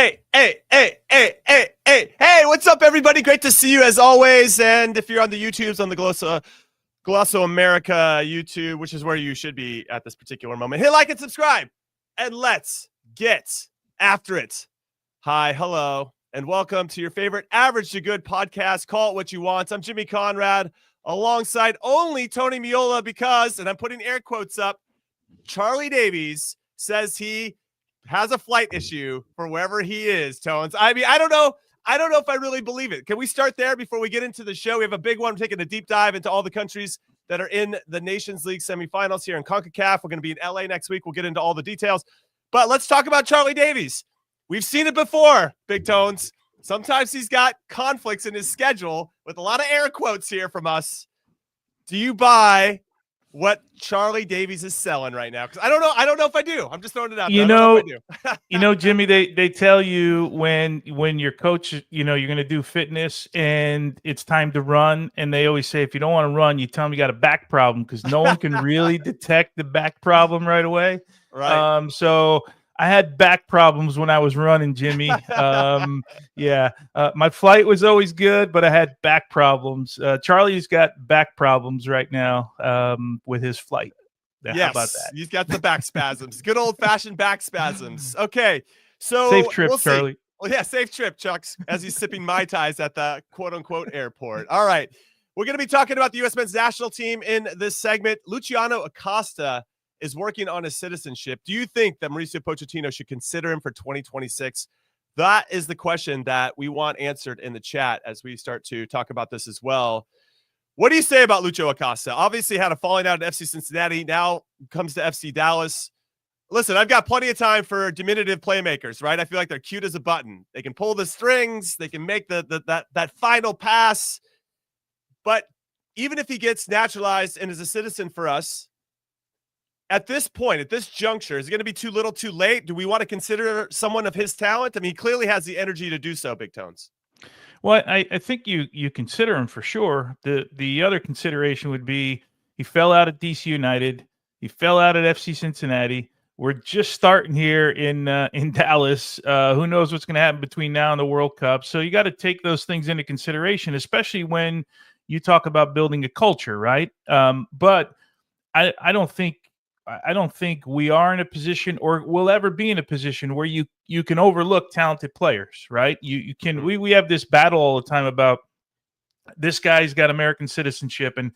Hey, what's up, everybody? Great to see you as always. And if you're on the YouTubes, on the Glosso America YouTube, which is where you should be at this particular moment, hit like and subscribe, and let's get after it. Hi, hello, and welcome to your favorite Average to Good podcast. Call it what you want. I'm Jimmy Conrad, alongside only Tony Meola, because, and I'm putting air quotes up, Charlie Davies says he has a flight issue for wherever he is, Tones. I mean, I don't know if I really believe it. Can we start there before we get into the show? We have a big one. We're taking a deep dive into all the countries that are in the Nations League semifinals here in Concacaf. We're going to be in LA next week. We'll get into all the details. But let's talk about Charlie Davies. We've seen it before, Big Tones. Sometimes he's got conflicts in his schedule, with a lot of air quotes here from us. Do you buy what Charlie Davies is selling right now? Because I don't know if I do. I'm just throwing it out there. Jimmy, they tell you when your coach, you're going to do fitness and it's time to run, and they always say if you don't want to run, you tell them you got a back problem, because no one can really detect the back problem right away. Right. So I had back problems when I was running, Jimmy. My flight was always good, but I had back problems. Charlie's got back problems right now with his flight. Yes, how about that? He's got the back spasms. Good old-fashioned back spasms. Okay, so safe trip, Charlie. See. Well, yeah, safe trip, Chucks, as he's sipping Mai Tais at the quote-unquote airport. All right, we're going to be talking about the U.S. men's national team in this segment. Lucho Acosta is working on his citizenship. Do you think that Mauricio Pochettino should consider him for 2026? That is the question that we want answered in the chat as we start to talk about this as well. What do you say about Lucho Acosta? Obviously had a falling out at FC Cincinnati, now comes to FC Dallas. Listen, I've got plenty of time for diminutive playmakers, right? I feel like they're cute as a button. They can pull the strings, they can make that final pass. But even if he gets naturalized and is a citizen for us, at this point, at this juncture, is it going to be too little too late? Do we want to consider someone of his talent? I mean, he clearly has the energy to do so, Big Tones. Well, I think you consider him for sure. The other consideration would be he fell out at DC United. He fell out at FC Cincinnati. We're just starting here in Dallas. Who knows what's going to happen between now and the World Cup? So you got to take those things into consideration, especially when you talk about building a culture, right? But I don't think we are in a position, or will ever be in a position, where you can overlook talented players, right? You can. We have this battle all the time about this guy's got American citizenship, and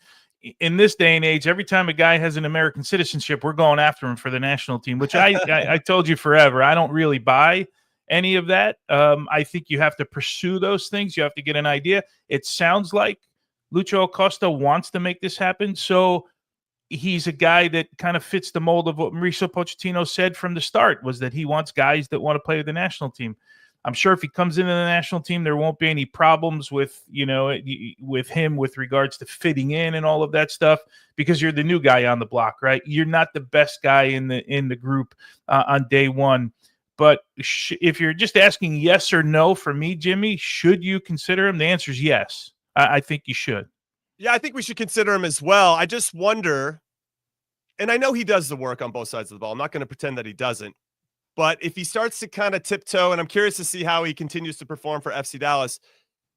in this day and age, every time a guy has an American citizenship, we're going after him for the national team, which I told you forever. I don't really buy any of that. I think you have to pursue those things. You have to get an idea. It sounds like Lucho Acosta wants to make this happen, so he's a guy that kind of fits the mold of what Mauricio Pochettino said from the start, was that he wants guys that want to play with the national team. I'm sure if he comes into the national team, there won't be any problems with him with regards to fitting in and all of that stuff, because you're the new guy on the block, right? You're not the best guy in the group on day one. But if you're just asking yes or no for me, Jimmy, should you consider him? The answer is yes. I think you should. Yeah, I think we should consider him as well. I just wonder, and I know he does the work on both sides of the ball. I'm not going to pretend that he doesn't. But if he starts to kind of tiptoe, and I'm curious to see how he continues to perform for FC Dallas,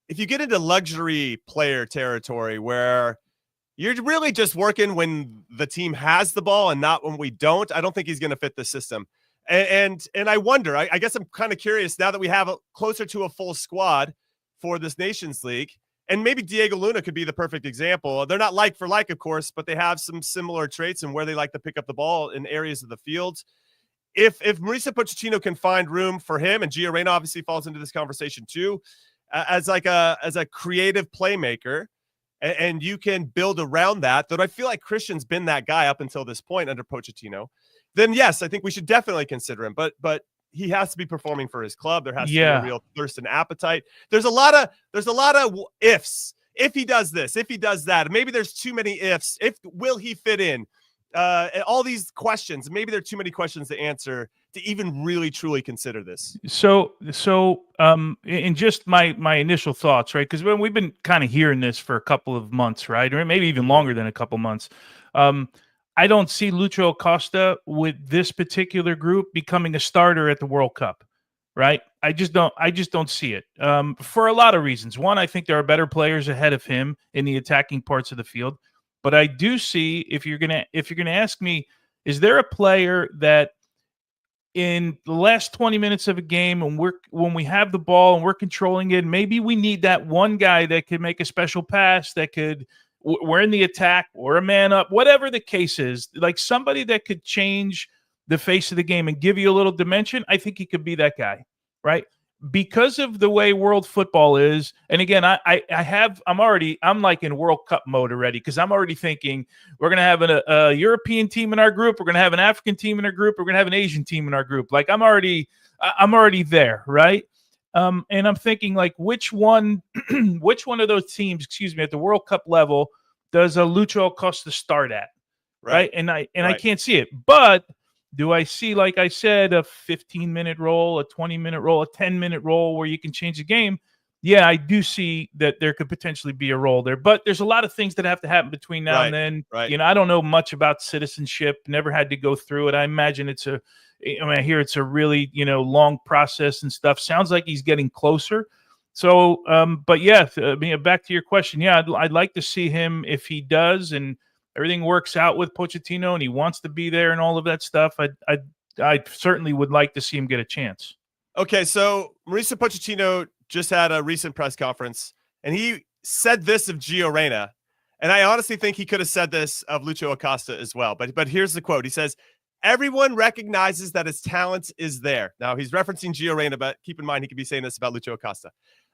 if you get into luxury player territory where you're really just working when the team has the ball and not when we don't, I don't think he's going to fit the system. And I wonder, I guess I'm kind of curious now that we have closer to a full squad for this Nations League. And maybe Diego Luna could be the perfect example. They're not like for like, of course, but they have some similar traits in where they like to pick up the ball in areas of the field. If Mauricio Pochettino can find room for him, and Gio Reyna obviously falls into this conversation too, as a creative playmaker, and you can build around that, though I feel like Christian's been that guy up until this point under Pochettino, then yes, I think we should definitely consider him. But he has to be performing for his club. There has to be a real thirst and appetite. There's a lot of ifs. If he does this, if he does that, maybe there's too many ifs. Will he fit in? All these questions. Maybe there are too many questions to answer to even really truly consider this. So in just my initial thoughts, right? Because we've been kind of hearing this for a couple of months, right? Or maybe even longer than a couple months. I don't see Lucho Acosta with this particular group becoming a starter at the World Cup. right? I just don't see it for a lot of reasons. One, I think there are better players ahead of him in the attacking parts of the field, but I do see if you're gonna ask me, is there a player that in the last 20 minutes of a game when we have the ball and we're controlling it, maybe we need that one guy that could make a special pass, that could we're in the attack or a man up, whatever the case is, like somebody that could change the face of the game and give you a little dimension. I think he could be that guy, right? Because of the way world football is. And again, I'm like in World Cup mode already, because I'm already thinking we're going to have a European team in our group. We're going to have an African team in our group. We're going to have an Asian team in our group. Like I'm already there, right? And I'm thinking like which one of those teams, at the World Cup level does a Lucho Acosta start at, right? And I can't see it, but do I see, like I said, a 15-minute role, a 20-minute role, a 10-minute role where you can change the game? Yeah, I do see that there could potentially be a role there, but there's a lot of things that have to happen between now and then. Right. I don't know much about citizenship, never had to go through it. I imagine I hear it's a really, long process and stuff. Sounds like he's getting closer. So, but yeah, back to your question. Yeah, I'd like to see him if he does, and everything works out with Pochettino and he wants to be there and all of that stuff. I certainly would like to see him get a chance. Okay, so Mauricio Pochettino just had a recent press conference, and he said this of Gio Reyna, and I honestly think he could have said this of Lucho Acosta as well. But here's the quote. He says, "Everyone recognizes that his talent is there." Now, he's referencing Gio Reyna, but keep in mind he could be saying this about Lucho Acosta.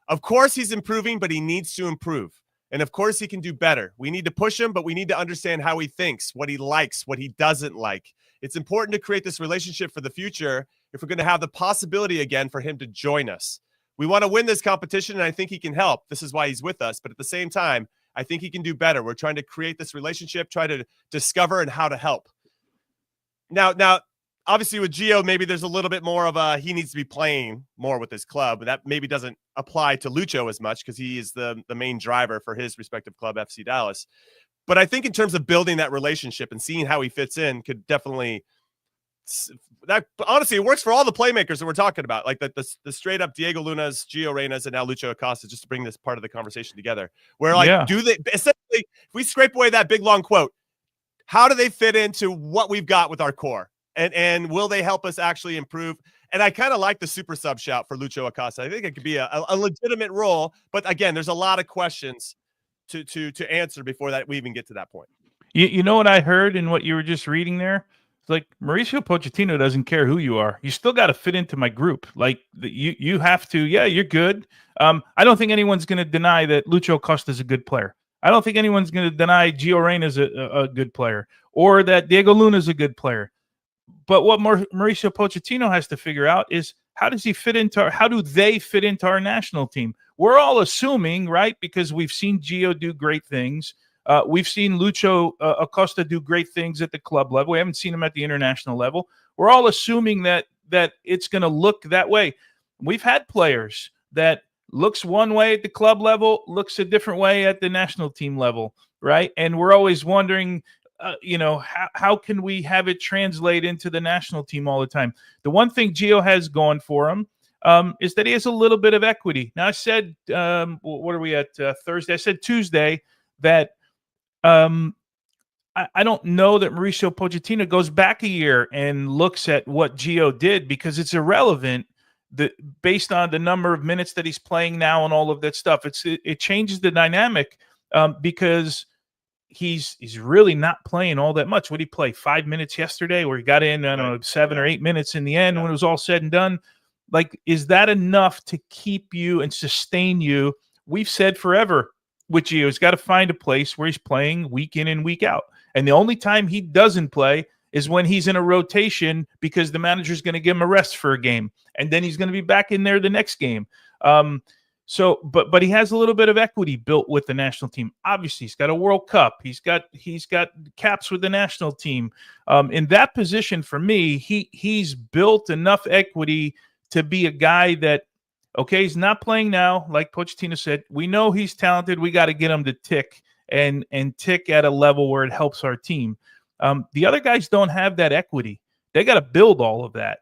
"Of course he's improving, but he needs to improve. And of course he can do better. We need to push him, but we need to understand how he thinks, what he likes, what he doesn't like. It's important to create this relationship for the future if we're going to have the possibility again for him to join us. We want to win this competition, and I think he can help. This is why he's with us. But at the same time, I think he can do better. We're trying to create this relationship, try to discover and how to help." Now, obviously with Gio, maybe there's a little bit more of he needs to be playing more with his club. That maybe doesn't apply to Lucho as much because he is the main driver for his respective club, FC Dallas. But I think in terms of building that relationship and seeing how he fits in could definitely that honestly, it works for all the playmakers that we're talking about, like the straight up Diego Lunas, Gio Reynas, and now Lucho Acosta, just to bring this part of the conversation together. Where do they essentially, if we scrape away that big long quote, how do they fit into what we've got with our core? And will they help us actually improve? And I kind of like the super sub shout for Lucho Acosta. I think it could be a legitimate role, but again, there's a lot of questions to answer before that we even get to that point. You know what I heard in what you were just reading there? It's like Mauricio Pochettino doesn't care who you are. You still got to fit into my group. Like you have to. Yeah, you're good. I don't think anyone's going to deny that Lucho Acosta is a good player. I don't think anyone's going to deny Gio Reyna is a good player, or that Diego Luna is a good player. But what Mauricio Pochettino has to figure out is how do they fit into our national team? We're all assuming, right, because we've seen Gio do great things. We've seen Lucho Acosta do great things at the club level. We haven't seen him at the international level. We're all assuming that it's going to look that way. We've had players that looks one way at the club level, looks a different way at the national team level, right? And we're always wondering, how can we have it translate into the national team all the time? The one thing Gio has going for him is that he has a little bit of equity. Now, I said, what are we at Thursday? I said Tuesday that I don't know that Mauricio Pochettino goes back a year and looks at what Gio did, because it's irrelevant based on the number of minutes that he's playing now and all of that stuff. It changes the dynamic because he's really not playing all that much. What did he play? 5 minutes yesterday, where he got in, 7 or 8 minutes in the end when it was all said and done. Like, is that enough to keep you and sustain you? We've said forever with Gio, he's got to find a place where he's playing week in and week out. And the only time he doesn't play is when he's in a rotation, because the manager's going to give him a rest for a game, and then he's going to be back in there the next game. But he has a little bit of equity built with the national team. Obviously, he's got a World Cup. He's got caps with the national team. In that position, for me, he's built enough equity to be a guy that, okay, he's not playing now. Like Pochettino said, we know he's talented. We got to get him to tick and tick at a level where it helps our team. The other guys don't have that equity. They got to build all of that,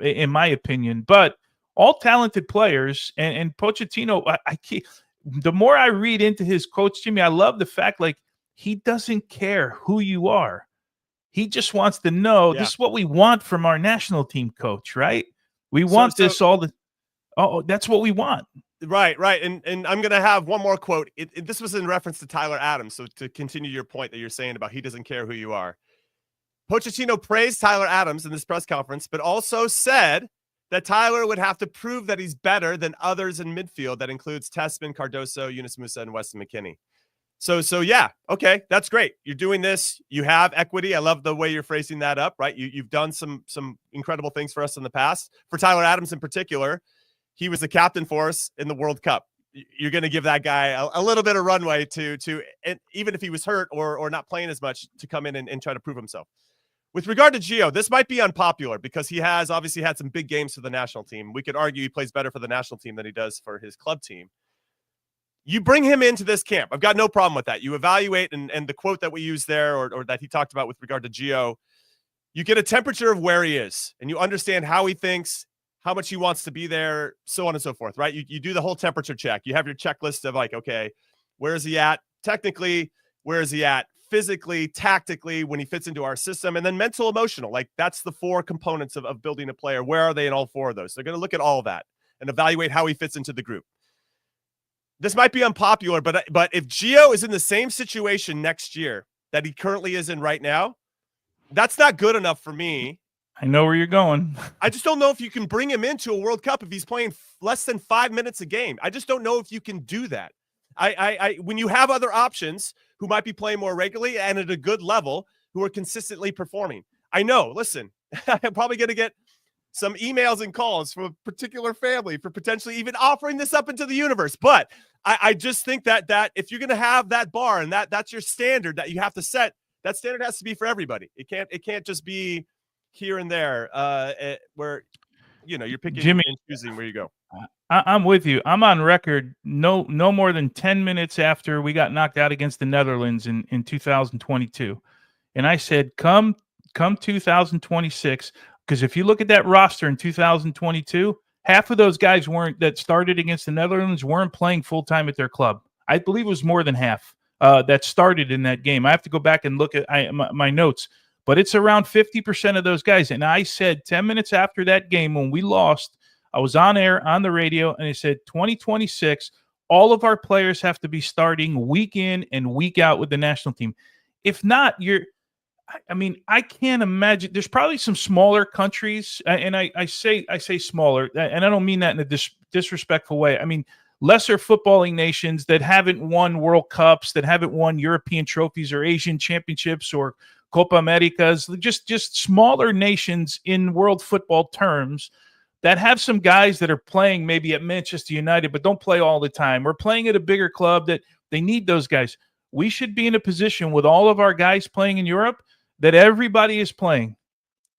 in my opinion. But all talented players. And Pochettino, I can't, the more I read into his coach, Jimmy, I love the fact like he doesn't care who you are. He just wants to know this is what we want from our national team coach, right? We want this all the. Oh, that's what we want. Right. And I'm going to have one more quote. This was in reference to Tyler Adams. So to continue your point that you're saying about he doesn't care who you are. Pochettino praised Tyler Adams in this press conference, but also said that Tyler would have to prove that he's better than others in midfield. That includes Tessman, Cardoso, Yunus Musa, and Weston McKennie. So yeah, okay, that's great. You're doing this. You have equity. I love the way you're phrasing that up, right? You've done some incredible things for us in the past. For Tyler Adams in particular, he was the captain for us in the World Cup. You're going to give that guy a little bit of runway to and even if he was hurt or not playing as much, to come in and try to prove himself. With regard to Gio, this might be unpopular because he has obviously had some big games for the national team. We could argue he plays better for the national team than he does for his club team. You bring him into this camp. I've got no problem with that. You evaluate, and the quote that we use there or that he talked about with regard to Gio, you get a temperature of where he is, and you understand how he thinks, how much he wants to be there, so on and so forth, right? You do the whole temperature check. You have your checklist of like, okay, where is he at technically? Where is he at physically, tactically, when he fits into our system? And then mental, emotional. Like that's the 4 components of building a player. Where are they in all 4 of those? They're going to look at all of that and evaluate how he fits into the group. This might be unpopular, but if Gio is in the same situation next year that he currently is in right now, that's not good enough for me. I know where you're going. I just don't know if you can bring him into a World Cup if he's playing less than 5 minutes a game. I just don't know if you can do that. When you have other options who might be playing more regularly and at a good level, who are consistently performing. I know, listen, I'm probably going to get some emails and calls from a particular family for potentially even offering this up into the universe. But I just think that if you're going to have that bar and that's your standard that you have to set, that standard has to be for everybody. It can't just be here and there where, you're picking Jimmy, and choosing where you go. I'm with you. I'm on record. No more than 10 minutes after we got knocked out against the Netherlands in 2022. And I said, come 2026, because if you look at that roster in 2022, half of those guys that started against the Netherlands weren't playing full-time at their club. I believe it was more than half that started in that game. I have to go back and look at my notes, but it's around 50% of those guys. And I said 10 minutes after that game when we lost, I was on air on the radio, and I said 2026, all of our players have to be starting week in and week out with the national team. If not, I can't imagine. There's probably some smaller countries, and I say smaller, and I don't mean that in a disrespectful way. I mean lesser footballing nations that haven't won World Cups, that haven't won European trophies or Asian championships or Copa Americas, just smaller nations in world football terms that have some guys that are playing maybe at Manchester United but don't play all the time, or playing at a bigger club that they need those guys. We should be in a position with all of our guys playing in Europe that everybody is playing.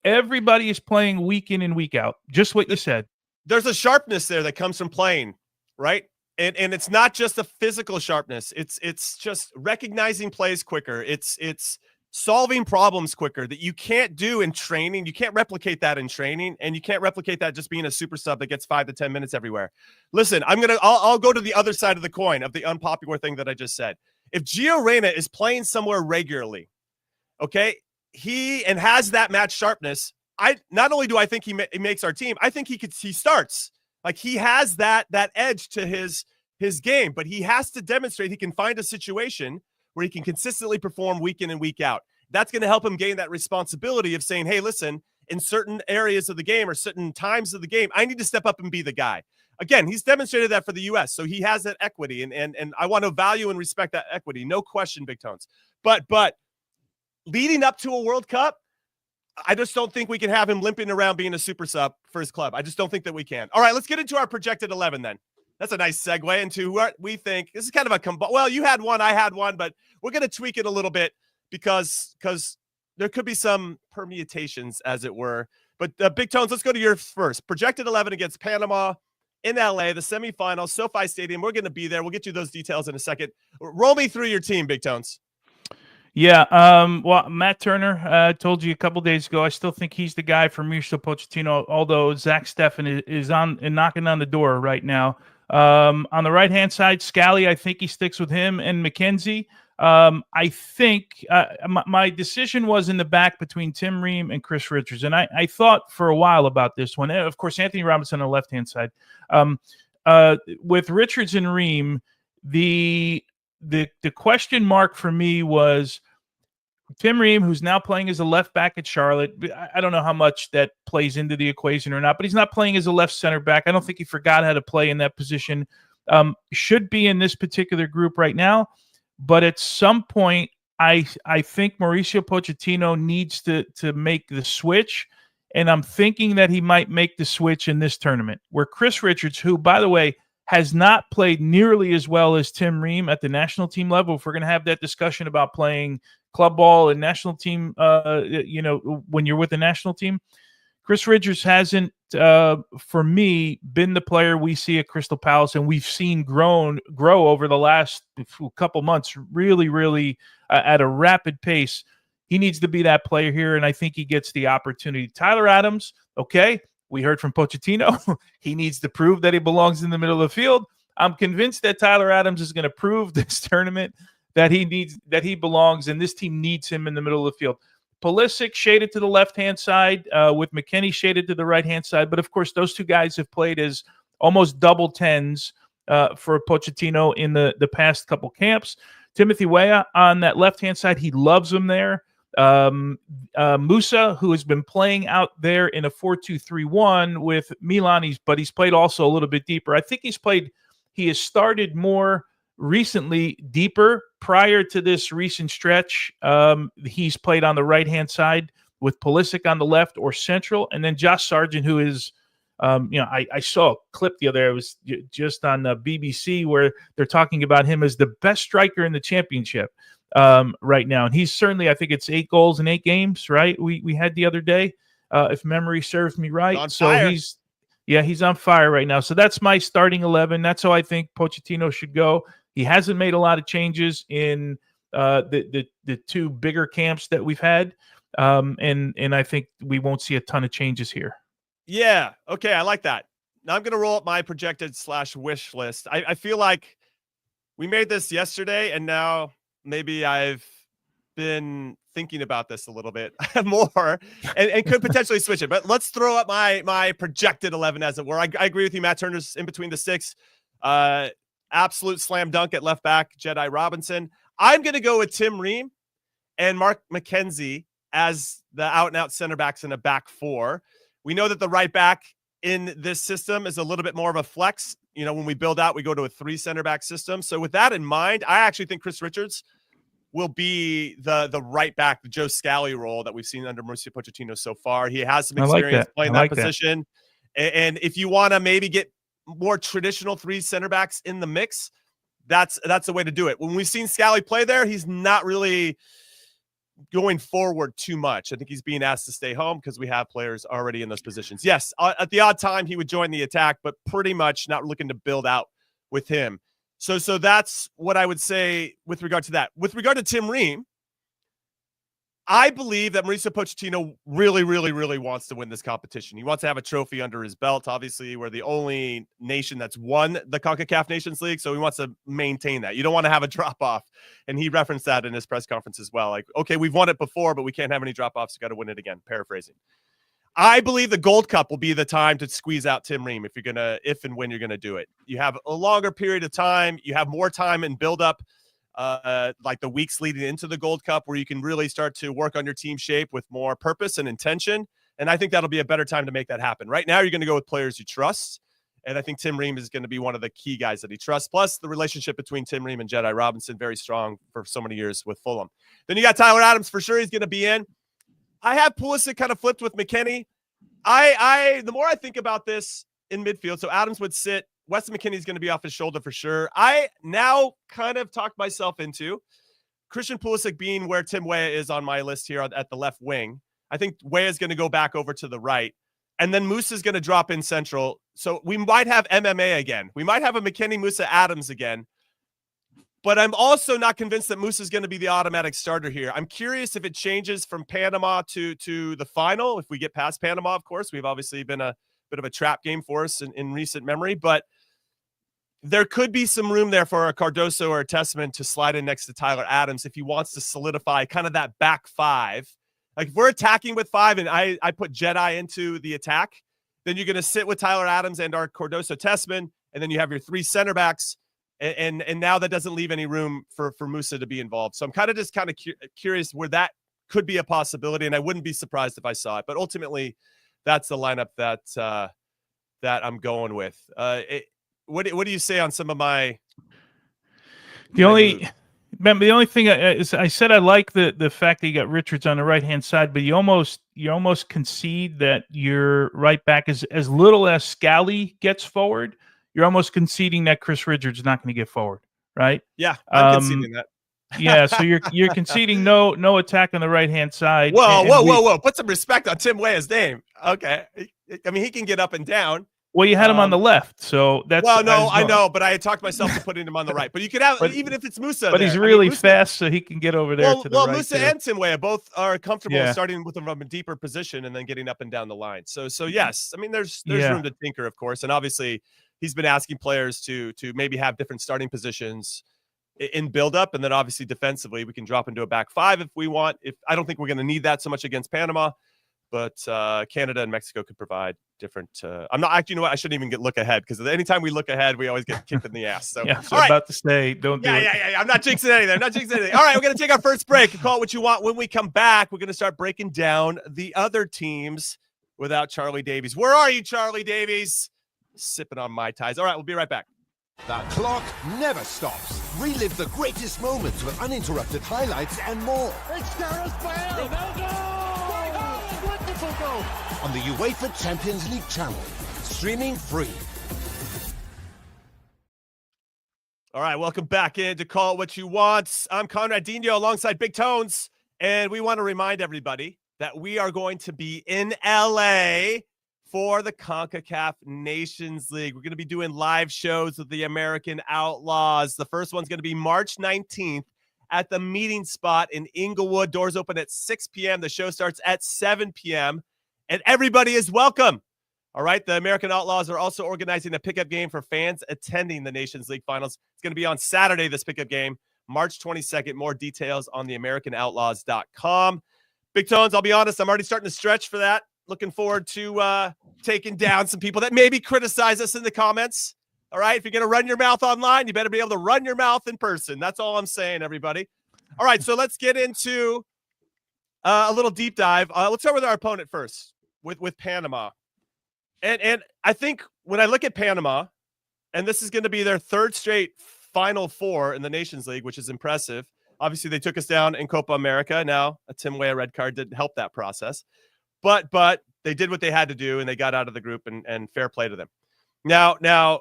Everybody is playing week in and week out. Just what you said. There's a sharpness there that comes from playing, right? And it's not just a physical sharpness. It's just recognizing plays quicker. It's solving problems quicker that you can't do in training. You can't replicate that in training, and you can't replicate that just being a super sub that gets 5 to 10 minutes everywhere. Listen, I'll go to the other side of the coin of the unpopular thing that I just said. If Gio Reyna is playing somewhere regularly, okay, he has that match sharpness, not only do I think he makes our team, I think he starts. Like he has that edge to his game, but he has to demonstrate he can find a situation where he can consistently perform week in and week out. That's going to help him gain that responsibility of saying, hey, listen, in certain areas of the game or certain times of the game, I need to step up and be the guy. Again, he's demonstrated that for the U.S., so he has that equity, and I want to value and respect that equity. No question, Big Tones. But leading up to a World Cup, I just don't think we can have him limping around being a super sub for his club. I just don't think that we can. All right, let's get into our projected 11 then. That's a nice segue into what we think. This is kind of a well, you had one, I had one, but we're going to tweak it a little bit because there could be some permutations, as it were. But Big Tones, let's go to yours first. Projected 11 against Panama in LA, the semifinals, SoFi Stadium. We're going to be there. We'll get you those details in a second. Roll me through your team, Big Tones. Yeah. Well, Matt Turner told you a couple days ago. I still think he's the guy for Mauricio Pochettino. Although Zach Steffen is on and knocking on the door right now. On the right hand side, Scally, I think he sticks with him and McKenzie. I think my decision was in the back between Tim Ream and Chris Richards, and I thought for a while about this one. Of course, Anthony Robinson on the left hand side. With Richards and Ream, the question mark for me was Tim Ream, who's now playing as a left back at Charlotte. I don't know how much that plays into the equation or not, but he's not playing as a left center back. I don't think he forgot how to play in that position. Should be in this particular group right now, but at some point, I think Mauricio Pochettino needs to make the switch, and I'm thinking that he might make the switch in this tournament, where Chris Richards, who, by the way, has not played nearly as well as Tim Ream at the national team level. If we're going to have that discussion about playing club ball and national team, when you're with the national team, Chris Richards hasn't, for me, been the player we see at Crystal Palace, and we've seen grow over the last couple months, really, really at a rapid pace. He needs to be that player here, and I think he gets the opportunity. Tyler Adams, okay, we heard from Pochettino. He needs to prove that he belongs in the middle of the field. I'm convinced that Tyler Adams is going to prove this tournament that he belongs, and this team needs him in the middle of the field. Pulisic shaded to the left-hand side, with McKennie shaded to the right-hand side. But, of course, those two guys have played as almost double tens for Pochettino in the past couple camps. Timothy Weah on that left-hand side, he loves him there. Musa, who has been playing out there in a 4-2-3-1 with Milan, he's played also a little bit deeper. I think he has started more recently deeper. Prior to this recent stretch, he's played on the right-hand side with Pulisic on the left or central, and then Josh Sargent, who is, I saw a clip the other day. It was just on BBC where they're talking about him as the best striker in the championship right now, and he's certainly, I think it's 8 goals in 8 games, right? We had the other day, if memory serves me right. So he's on fire right now. So that's my starting 11. That's how I think Pochettino should go. He hasn't made a lot of changes in the two bigger camps that we've had, and I think we won't see a ton of changes here. Yeah, okay, I like that. Now I'm going to roll up my projected / wish list. I feel like we made this yesterday, and now maybe I've been thinking about this a little bit more and could potentially switch it. But let's throw up my projected 11, as it were. I agree with you. Matt Turner's in between the 6. Absolute slam dunk at left back, Jedi Robinson. I'm going to go with Tim Ream and Mark McKenzie as the out-and-out center backs in a back 4. We know that the right back in this system is a little bit more of a flex. You know, when we build out, we go to a 3 center back system. So with that in mind, I actually think Chris Richards will be the right back, the Joe Scally role that we've seen under Mauricio Pochettino so far. He has some experience playing that position. And if you want to maybe get more traditional 3 center backs in the mix, that's the way to do it. When we've seen Scally play there, he's not really going forward too much. I think he's being asked to stay home because we have players already in those positions. Yes, at the odd time he would join the attack, but pretty much not looking to build out with him. So that's what I would say with regard to that. With regard to Tim Ream, I believe that Mauricio Pochettino really, really, really wants to win this competition. He wants to have a trophy under his belt. Obviously, we're the only nation that's won the Concacaf Nations League, so he wants to maintain that. You don't want to have a drop-off, and he referenced that in his press conference as well. Like, okay, we've won it before, but we can't have any drop-offs. We've got to win it again, paraphrasing. I believe the Gold Cup will be the time to squeeze out Tim Ream if and when you're going to do it. You have a longer period of time. You have more time in build-up. Like the weeks leading into the Gold Cup, where you can really start to work on your team shape with more purpose and intention. And I think that'll be a better time to make that happen. Right now, you're going to go with players you trust. And I think Tim Ream is going to be one of the key guys that he trusts. Plus, the relationship between Tim Ream and Jedi Robinson, very strong for so many years with Fulham. Then you got Tyler Adams, for sure he's going to be in. I have Pulisic kind of flipped with McKennie. The more I think about this in midfield, so Adams would sit. Weston McKennie's going to be off his shoulder for sure. I now kind of talked myself into Christian Pulisic being where Tim Weah is on my list here at the left wing. I think Weah is going to go back over to the right. And then Musa is going to drop in central. So we might have MMA again. We might have a McKennie, Musa, Adams again. But I'm also not convinced that Musa is going to be the automatic starter here. I'm curious if it changes from Panama to the final. If we get past Panama, of course, we've obviously been a bit of a trap game for us in recent memory. But there could be some room there for a Cardoso or a Tessman to slide in next to Tyler Adams if he wants to solidify kind of that back five. Like if we're attacking with five and I put Jedi into the attack, then you're going to sit with Tyler Adams and our Cardoso Tessman, and then you have your three center backs. And now that doesn't leave any room for Musa to be involved. So I'm kind of curious where that could be a possibility, and I wouldn't be surprised if I saw it. But ultimately, that's the lineup that I'm going with. What do you say on some of my? The only thing is I said I like the fact that you got Richards on the right hand side, but you almost concede that your right back is as little as Scally gets forward. You're almost conceding that Chris Richards is not going to get forward, right? Yeah, I'm conceding that. Yeah, so you're conceding no attack on the right hand side. Whoa! Put some respect on Tim Weah's name. Okay, I mean he can get up and down. Well, you had him on the left, so that's. Well, no, I know, but I had talked myself to putting him on the right. But you could have even if it's Musa. But he's really fast, so he can get over there to the right. Well, Musa and Tim Weah both are comfortable starting with him from a deeper position and then getting up and down the line. So yes, I mean there's room to tinker, of course, and obviously he's been asking players to maybe have different starting positions in build-up, and then obviously defensively we can drop into a back five if we want. If I don't think we're going to need that so much against Panama, but Canada and Mexico could provide different. I'm not actually. You know what? I shouldn't even look ahead because anytime we look ahead, we always get kicked in the ass. So yeah, so I'm about to say, don't do it. Yeah. I'm not jinxing anything. All right, we're going to take our first break. Call it what you want. When we come back, we're going to start breaking down the other teams without Charlie Davies. Where are you, Charlie Davies? Sipping on Mai Tais. All right, we'll be right back. The clock never stops. Relive the greatest moments with uninterrupted highlights and more. It's Gareth Bale! Ronaldo! Wonderful goal! On the UEFA Champions League channel. Streaming free. All right, welcome back in to Call It What You Want. I'm Conrad Dino alongside Big Tones, and we want to remind everybody that we are going to be in LA for the Concacaf Nations League. We're going to be doing live shows with the American Outlaws. The first one's going to be March 19th at the Meeting Spot in Inglewood. Doors open at 6 p.m. The show starts at 7 p.m. and everybody is welcome. All right, the American Outlaws are also organizing a pickup game for fans attending the Nations League Finals. It's going to be on Saturday, this pickup game, March 22nd. More details on theamericanoutlaws.com. Big Tones, I'll be honest, I'm already starting to stretch for that. Looking forward to taking down some people that maybe criticize us in the comments. All right, if you're going to run your mouth online, you better be able to run your mouth in person. That's all I'm saying, everybody. All right, so let's get into a little deep dive. Let's start with our opponent first, with Panama. And I think when I look at Panama, and this is going to be their third straight Final Four in the Nations League, which is impressive. Obviously, they took us down in Copa America. Now, a Tim Weah red card didn't help that process. But they did what they had to do, and they got out of the group, and fair play to them. Now,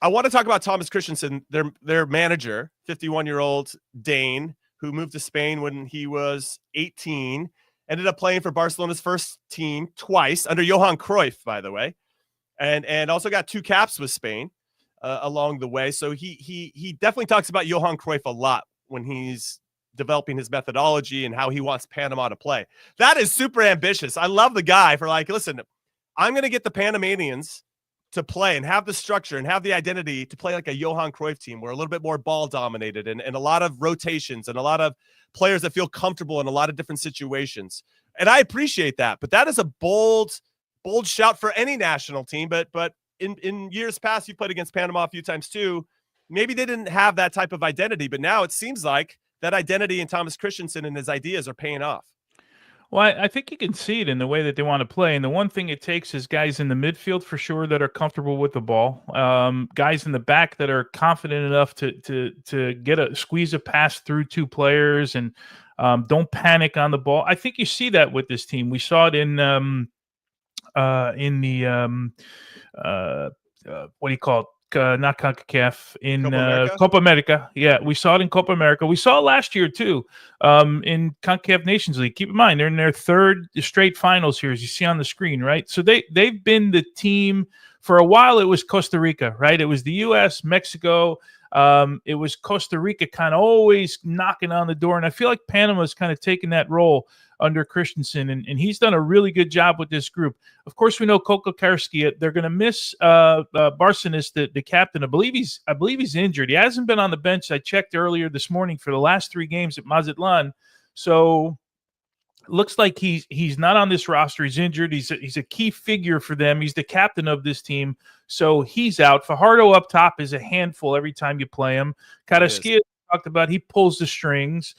I want to talk about Thomas Christiansen, their manager, 51-year-old Dane, who moved to Spain when he was 18, ended up playing for Barcelona's first team twice under Johan Cruyff, by the way, and also got 2 caps with Spain along the way. So he definitely talks about Johan Cruyff a lot when he's developing his methodology and how he wants Panama to play. That is super ambitious. I love the guy for listen, I'm going to get the Panamanians to play and have the structure and have the identity to play like a Johan Cruyff team. We're a little bit more ball dominated and a lot of rotations and a lot of players that feel comfortable in a lot of different situations. And I appreciate that, but that is a bold shout for any national team. But in years past, you played against Panama a few times too. Maybe they didn't have that type of identity, but now it seems like that identity in Thomas Christiansen and his ideas are paying off. Well, I think you can see it in the way that they want to play. And the one thing it takes is guys in the midfield for sure that are comfortable with the ball, guys in the back that are confident enough to squeeze a pass through 2 players and don't panic on the ball. I think you see that with this team. We saw it in the what do you call it? Not Concacaf, in Copa America. Yeah, we saw it in Copa America. We saw it last year too in Concacaf Nations League. Keep in mind, they're in their 3rd straight finals here, as you see on the screen, right? So they've been the team for a while. It was Costa Rica, right? It was the U.S., Mexico. It was Costa Rica kind of always knocking on the door, and I feel like Panama's kind of taken that role under Christiansen, and he's done a really good job with this group. Of course, we know Concacaf, they're going to miss Barcenas, the captain. I believe he's injured. He hasn't been on the bench. I checked earlier this morning for the last 3 games at Mazatlan. So looks like he's not on this roster. He's injured. He's a key figure for them. He's the captain of this team. So he's out. Fajardo up top is a handful every time you play him. Carrasquilla talked about, he pulls the strings.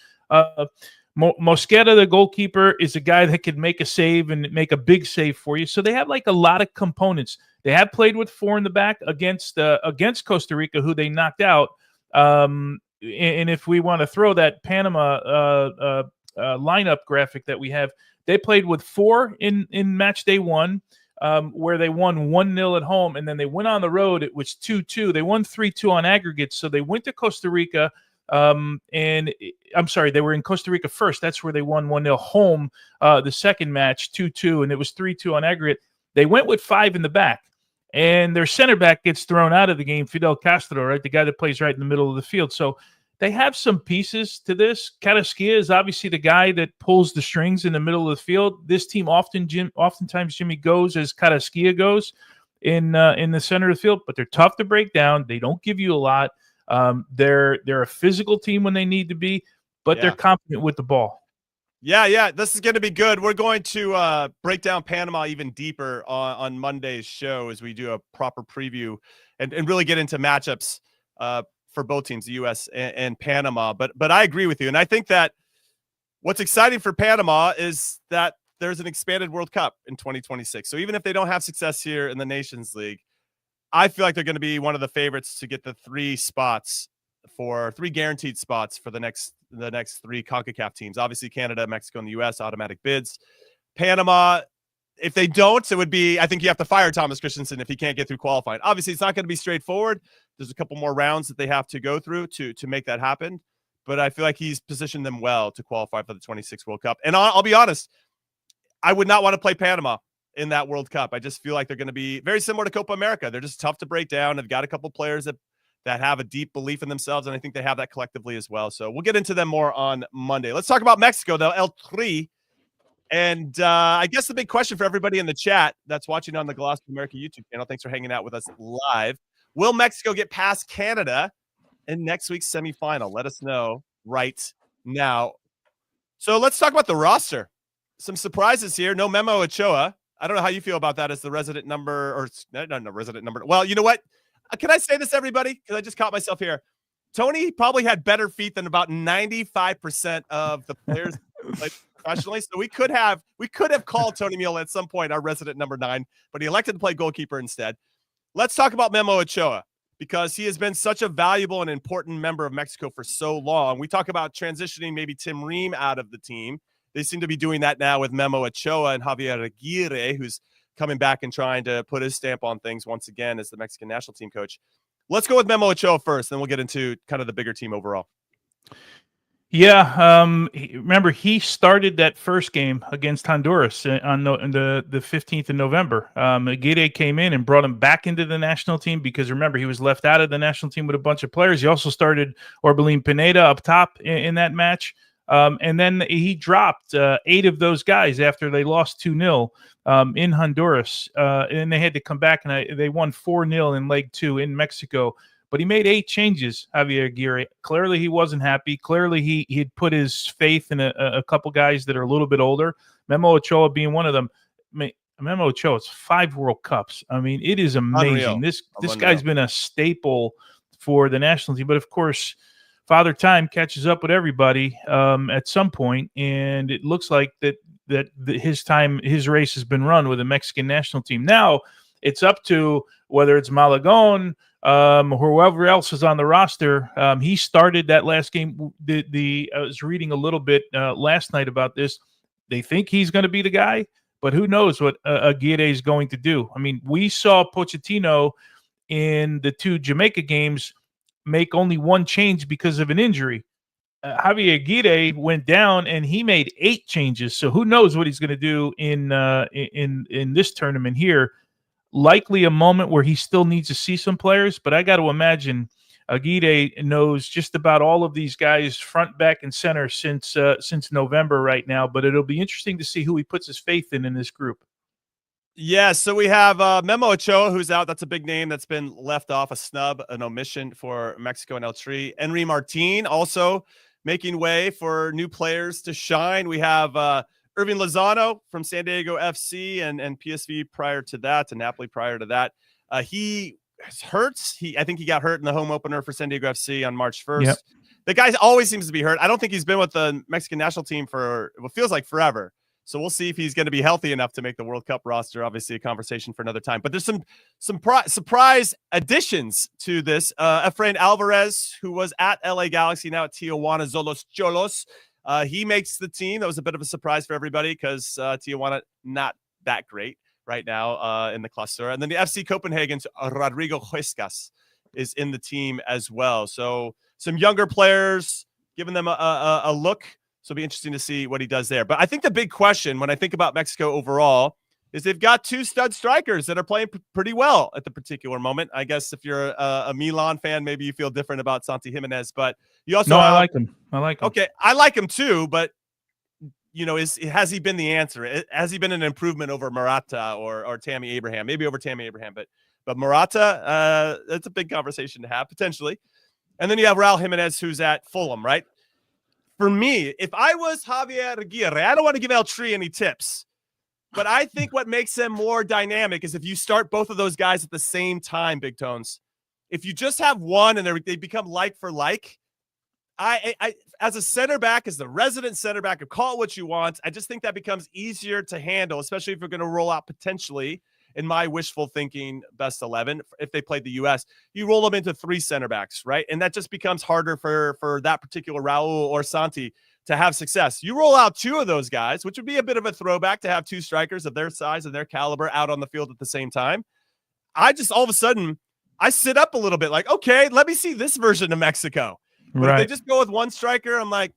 Mosquera, the goalkeeper, is a guy that can make a save and make a big save for you. So they have like a lot of components. They have played with 4 in the back against Costa Rica, who they knocked out. And if we want to throw that Panama lineup graphic that we have, they played with 4 in match day 1, where they won 1-0 at home, and then they went on the road. It was 2-2. They won 3-2 on aggregate. So they went to Costa Rica. And I'm sorry, they were in Costa Rica first. That's where they won 1-0 home. The second match 2-2, and it was 3-2 on aggregate. They went with 5 in the back, and their center back gets thrown out of the game, Fidel Castro, right, the guy that plays right in the middle of the field. So they have some pieces to this. Carrasquilla is obviously the guy that pulls the strings in the middle of the field. This team oftentimes Jimmy goes as Carrasquilla goes in the center of the field, but they're tough to break down. They don't give you a lot. They're a physical team when they need to be, but they're confident with the ball. Yeah. This is going to be good. We're going to break down Panama even deeper on Monday's show as we do a proper preview and really get into matchups for both teams, the U.S. and Panama. But I agree with you, and I think that what's exciting for Panama is that there's an expanded World Cup in 2026. So even if they don't have success here in the Nations League, I feel like they're going to be one of the favorites to get the 3 guaranteed spots for the next 3 CONCACAF teams. Obviously, Canada, Mexico, and the U.S. automatic bids. Panama, if they don't, it would be, I think you have to fire Thomas Christiansen if he can't get through qualifying. Obviously, it's not going to be straightforward. There's a couple more rounds that they have to go through to make that happen. But I feel like he's positioned them well to qualify for the 26 World Cup. And I'll be honest, I would not want to play Panama in that World Cup. I just feel like they're going to be very similar to Copa America. They're just tough to break down. They've got a couple players that have a deep belief in themselves, and I think they have that collectively as well. So we'll get into them more on Monday. Let's talk about Mexico, though, El Tri. And I guess the big question for everybody in the chat that's watching on the Gloss America YouTube channel, thanks for hanging out with us live. Will Mexico get past Canada in next week's semifinal? Let us know right now. So let's talk about the roster. Some surprises here. No Memo Ochoa. I don't know how you feel about that as the resident number, or no resident number. Well, you know what? Can I say this, everybody? Because I just caught myself here. Tony probably had better feet than about 95% of the players who played professionally. So we could have called Tony Meola at some point our resident number 9, but he elected to play goalkeeper instead. Let's talk about Memo Ochoa, because he has been such a valuable and important member of Mexico for so long. We talk about transitioning maybe Tim Ream out of the team. They seem to be doing that now with Memo Ochoa and Javier Aguirre, who's coming back and trying to put his stamp on things once again as the Mexican national team coach. Let's go with Memo Ochoa first, then we'll get into kind of the bigger team overall. Yeah, remember, he started that first game against Honduras on the 15th of November. Aguirre came in and brought him back into the national team because, remember, he was left out of the national team with a bunch of players. He also started Orbelín Pineda up top in that match. And then he dropped 8 of those guys after they lost 2-0 in Honduras. And they had to come back, and they won 4-0 in leg 2 in Mexico. But he made 8 changes, Javier Aguirre. Clearly, he wasn't happy. Clearly, he had put his faith in a couple guys that are a little bit older, Memo Ochoa being one of them. Memo Ochoa, it's 5 World Cups. I mean, it is amazing. Unreal. This guy's been a staple for the national team. But, of course, Father Time catches up with everybody at some point, and it looks like that his race has been run with the Mexican national team. Now it's up to whether it's Malagon or whoever else is on the roster. He started that last game. I was reading a little bit last night about this. They think he's going to be the guy, but who knows what Aguirre is going to do. I mean, we saw Pochettino in the 2 Jamaica games make only 1 change because of an injury. Javier Aguirre went down and he made 8 changes. So who knows what he's going to do in this tournament here. Likely a moment where he still needs to see some players, but I got to imagine Aguirre knows just about all of these guys front, back, and center since November right now. But it'll be interesting to see who he puts his faith in this group. Yeah, so we have Memo Ochoa, who's out. That's a big name that's been left off, a snub, an omission for Mexico and El Tri. Henry Martin also making way for new players to shine. We have Irving Lozano from San Diego FC and PSV prior to that, and Napoli prior to that. He hurts. I think he got hurt in the home opener for San Diego FC on March 1st. Yep. The guy always seems to be hurt. I don't think he's been with the Mexican national team for what feels like forever. So we'll see if he's going to be healthy enough to make the World Cup roster. Obviously, a conversation for another time. But there's some surprise additions to this. Efrain Alvarez, who was at LA Galaxy, now at Tijuana Zolos Cholos. He makes the team. That was a bit of a surprise for everybody because Tijuana not that great right now in the cluster. And then the FC Copenhagen's Rodrigo Huescas is in the team as well. So some younger players, giving them a look. So it'll be interesting to see what he does there. But I think the big question when I think about Mexico overall is they've got two stud strikers that are playing pretty well at the particular moment. I guess if you're a Milan fan, maybe you feel different about Santi Jimenez, but you also I like him. Okay, I like him too, but has he been the answer? Has he been an improvement over Morata or Tammy Abraham? Maybe over Tammy Abraham, but Morata, that's a big conversation to have potentially. And then you have Raul Jimenez, who's at Fulham, right? For me, if I was Javier Aguirre, I don't want to give El Tri any tips, but I think what makes them more dynamic is if you start both of those guys at the same time, Big Tones. If you just have one and they become like for like, I as a center back, as the resident center back, call it what you want, I just think that becomes easier to handle, especially if you're going to roll out potentially, in my wishful thinking, best 11, if they played the U.S., you roll them into three center backs, right? And that just becomes harder for that particular Raul or Santi to have success. You roll out two of those guys, which would be a bit of a throwback to have two strikers of their size and their caliber out on the field at the same time. I just, all of a sudden, I sit up a little bit like, okay, let me see this version of Mexico. But if they just go with one striker, I'm like,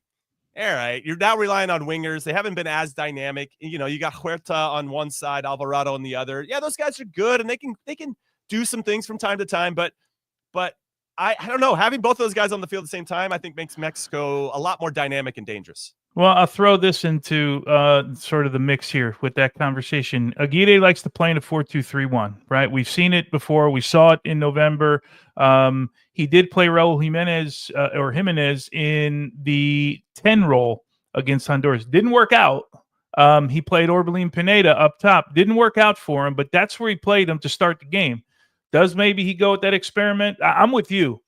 all right, you're now relying on wingers. They haven't been as dynamic. You got Huerta on one side, Alvarado on the other. Yeah, those guys are good, and they can do some things from time to time. But I don't know. Having both those guys on the field at the same time, I think makes Mexico a lot more dynamic and dangerous. Well, I'll throw this into sort of the mix here with that conversation. Aguirre likes to play in a 4-2-3-1, right? We've seen it before. We saw it in November. He did play Raul Jimenez in the 10 role against Honduras. Didn't work out. He played Orbelín Pineda up top. Didn't work out for him, but that's where he played him to start the game. Does maybe he go with that experiment? I'm with you.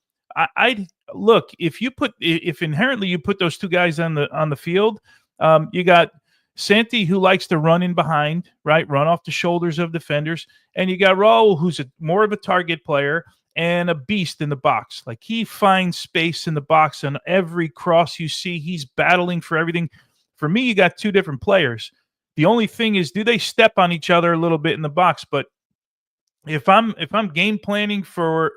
I'd look, if inherently you put those two guys on the field, you got Santi, who likes to run in behind, right? Run off the shoulders of defenders. And you got Raul, who's more of a target player and a beast in the box. Like, he finds space in the box, and every cross you see, he's battling for everything. For me, you got two different players. The only thing is, do they step on each other a little bit in the box? But if I'm game planning for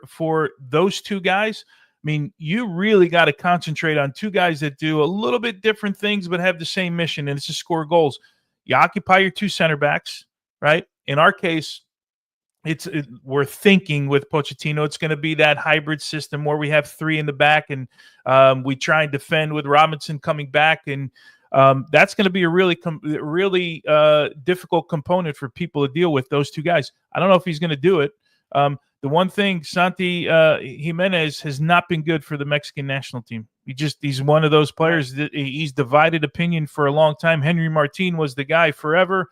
those two guys, I mean, you really got to concentrate on two guys that do a little bit different things but have the same mission, and it's to score goals. You occupy your two center backs, right? In our case, we're thinking with Pochettino, it's going to be that hybrid system where we have three in the back, and we try and defend with Robinson coming back, and that's going to be a really difficult component for people to deal with, those two guys. I don't know if he's going to do it. The one thing, Santi Jimenez has not been good for the Mexican national team. He's one of those players that he's divided opinion for a long time. Henry Martin was the guy forever.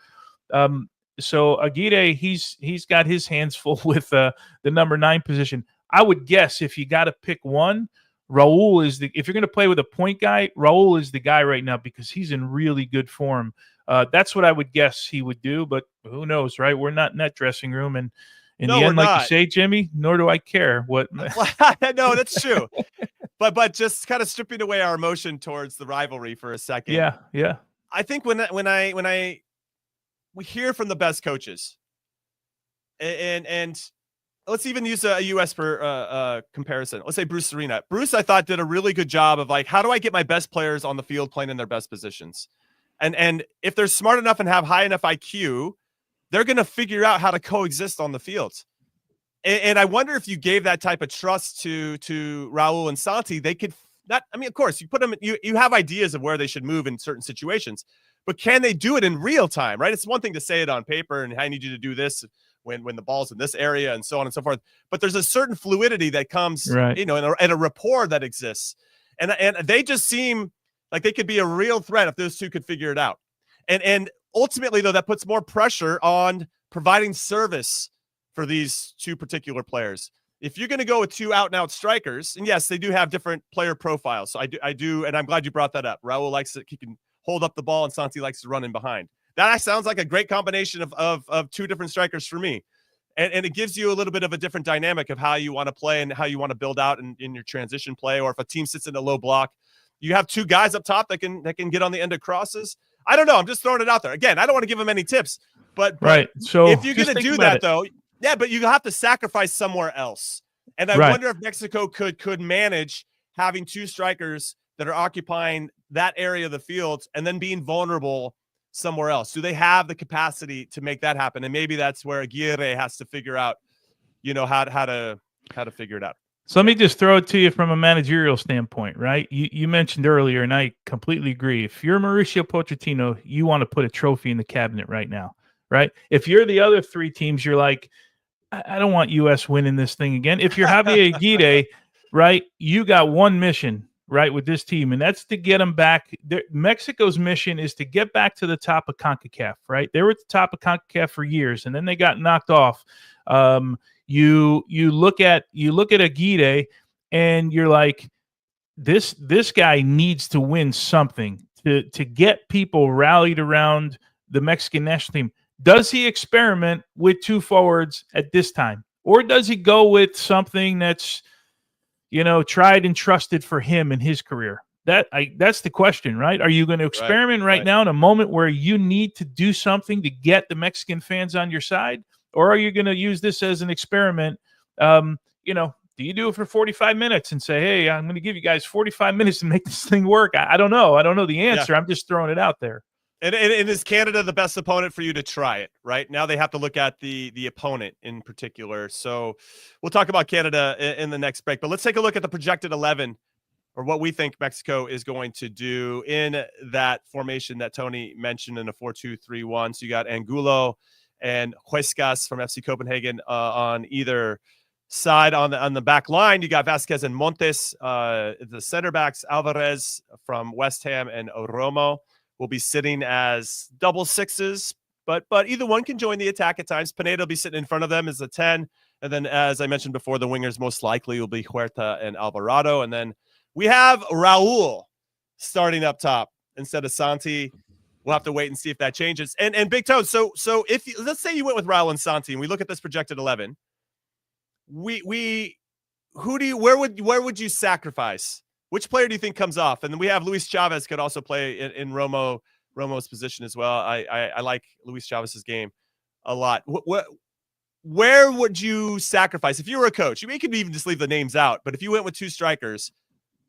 So Aguirre, he's got his hands full with the number 9 position. I would guess if you got to pick one, Raul is if you're going to play with a point guy, Raul is the guy right now because he's in really good form. That's what I would guess he would do, but who knows, right? We're not in that dressing room, and in the end, like you say, Jimmy, nor do I care what. No, that's true. But just kind of stripping away our emotion towards the rivalry for a second. Yeah. I think when we hear from the best coaches, and let's even use a U.S. for comparison. Let's say Bruce Arena. Bruce, I thought, did a really good job of how do I get my best players on the field playing in their best positions? And if they're smart enough and have high enough IQ, they're going to figure out how to coexist on the field. And I wonder if you gave that type of trust to Raul and Santi, they could not. I mean, of course, you put them. You have ideas of where they should move in certain situations, but can they do it in real time? Right? It's one thing to say it on paper, and I need you to do this when the ball's in this area, and so on and so forth. But there's a certain fluidity that comes, right, and a rapport that exists, and they just seem like they could be a real threat if those two could figure it out. And ultimately, though, that puts more pressure on providing service for these two particular players. If you're going to go with two out-and-out strikers, and yes, they do have different player profiles. So I do, and I'm glad you brought that up. Raul likes it; he can hold up the ball, and Santi likes to run in behind. That sounds like a great combination of two different strikers for me, and it gives you a little bit of a different dynamic of how you want to play and how you want to build out in your transition play. Or if a team sits in a low block, you have two guys up top that can get on the end of crosses. I don't know. I'm just throwing it out there. Again, I don't want to give them any tips, but right. So if you're going to do that, though, yeah, but you have to sacrifice somewhere else. And I wonder if Mexico could manage having two strikers that are occupying that area of the field and then being vulnerable somewhere else. Do they have the capacity to make that happen? And maybe that's where Aguirre has to figure out, how to figure it out. So let me just throw it to you from a managerial standpoint, right? You mentioned earlier, and I completely agree. If you're Mauricio Pochettino, you want to put a trophy in the cabinet right now, right? If you're the other three teams, you're like, I don't want U.S. winning this thing again. If you're Javier Aguirre, right, you got one mission, right, with this team, and that's to get them back. Mexico's mission is to get back to the top of CONCACAF, right? They were at the top of CONCACAF for years, and then they got knocked off. You look at Aguirre, and you're like, this guy needs to win something to get people rallied around the Mexican national team. Does he experiment with two forwards at this time, or does he go with something that's tried and trusted for him in his career? That's the question, right? Are you going to experiment right now in a moment where you need to do something to get the Mexican fans on your side? Or are you going to use this as an experiment? Do you do it for 45 minutes and say, hey, I'm going to give you guys 45 minutes to make this thing work? I don't know. I don't know the answer. Yeah. I'm just throwing it out there. And is Canada the best opponent for you to try it, right? Now they have to look at the opponent in particular. So we'll talk about Canada in the next break. But let's take a look at the projected 11, or what we think Mexico is going to do in that formation that Tony mentioned in a 4-2-3-1. So you got Angulo and Huescas from FC Copenhagen on either side. On the back line, you got Vasquez and Montes. The center backs, Alvarez from West Ham and Oromo, will be sitting as double sixes, but either one can join the attack at times. Pineda will be sitting in front of them as a 10. And then, as I mentioned before, the wingers most likely will be Huerta and Alvarado. And then we have Raul starting up top instead of Santi. We'll have to wait and see if that changes. And Big Toe, so if let's say you went with Raul and Santi, and we look at this projected 11, where would you sacrifice? Which player do you think comes off? And then we have Luis Chavez could also play in Romo's position as well. I like Luis Chavez's game a lot. Where would you sacrifice if you were a coach? You could even just leave the names out, but if you went with two strikers,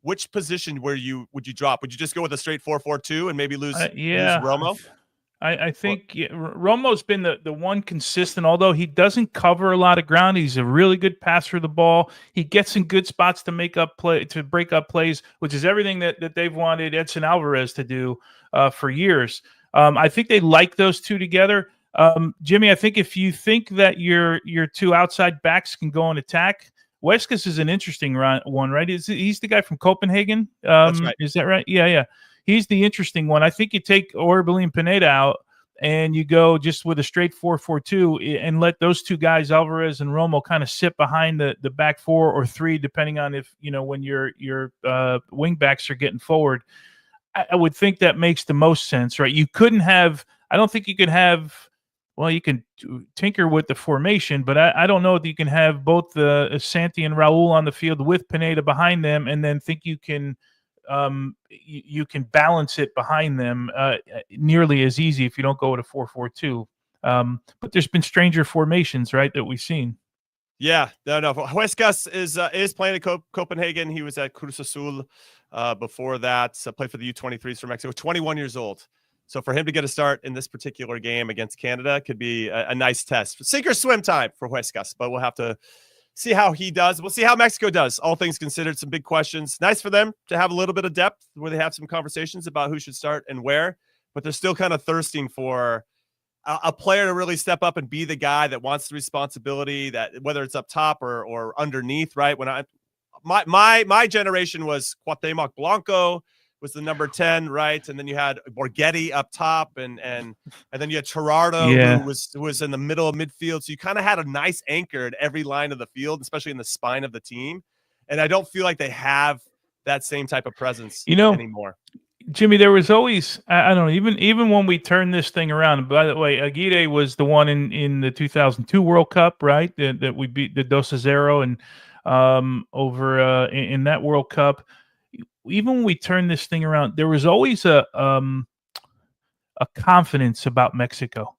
which position would you drop? Would you just go with a straight 4-4-2 and maybe lose Romo? I think Romo's been the one consistent, although he doesn't cover a lot of ground. He's a really good passer of the ball. He gets in good spots to break up plays, which is everything that they've wanted Edson Alvarez to do for years. I think they like those two together. Jimmy, I think if you think that your two outside backs can go and attack, Huescas is an interesting one, right? He's the guy from Copenhagen. That's right. Is that right? Yeah. He's the interesting one. I think you take Orbelín Pineda out and you go just with a straight 4-4-2 and let those two guys, Alvarez and Romo, kind of sit behind the back four or three, depending on if, when your wing backs are getting forward. I would think that makes the most sense, right? You couldn't have – I don't think you could have – well, you can tinker with the formation, but I don't know that you can have both Santi and Raul on the field with Pineda behind them and then think you can – you can balance it behind them nearly as easy if you don't go with a 4-4-2. But there's been stranger formations, right, that we've seen. Yeah, no. Huescas is playing at Copenhagen. He was at Cruz Azul before that. Played for the U23s for Mexico. 21 years old. So for him to get a start in this particular game against Canada could be a nice test. Sink or swim time for Huescas, but we'll have to see how he does. We'll see how Mexico does. All things considered, some big questions. Nice for them to have a little bit of depth where they have some conversations about who should start and where, but they're still kind of thirsting for a player to really step up and be the guy that wants the responsibility, that whether it's up top or underneath, right? When my generation was Cuauhtemoc Blanco was the number 10, right? And then you had Borghetti up top, and then you had Gerardo, who was in the middle of midfield. So you kind of had a nice anchor at every line of the field, especially in the spine of the team. And I don't feel like they have that same type of presence anymore. Jimmy, there was always, I don't know, even when we turned this thing around. By the way, Aguirre was the one in the 2002 World Cup, right? That we beat the 2-0 and over in that World Cup. Even when we turned this thing around, there was always a confidence about Mexico.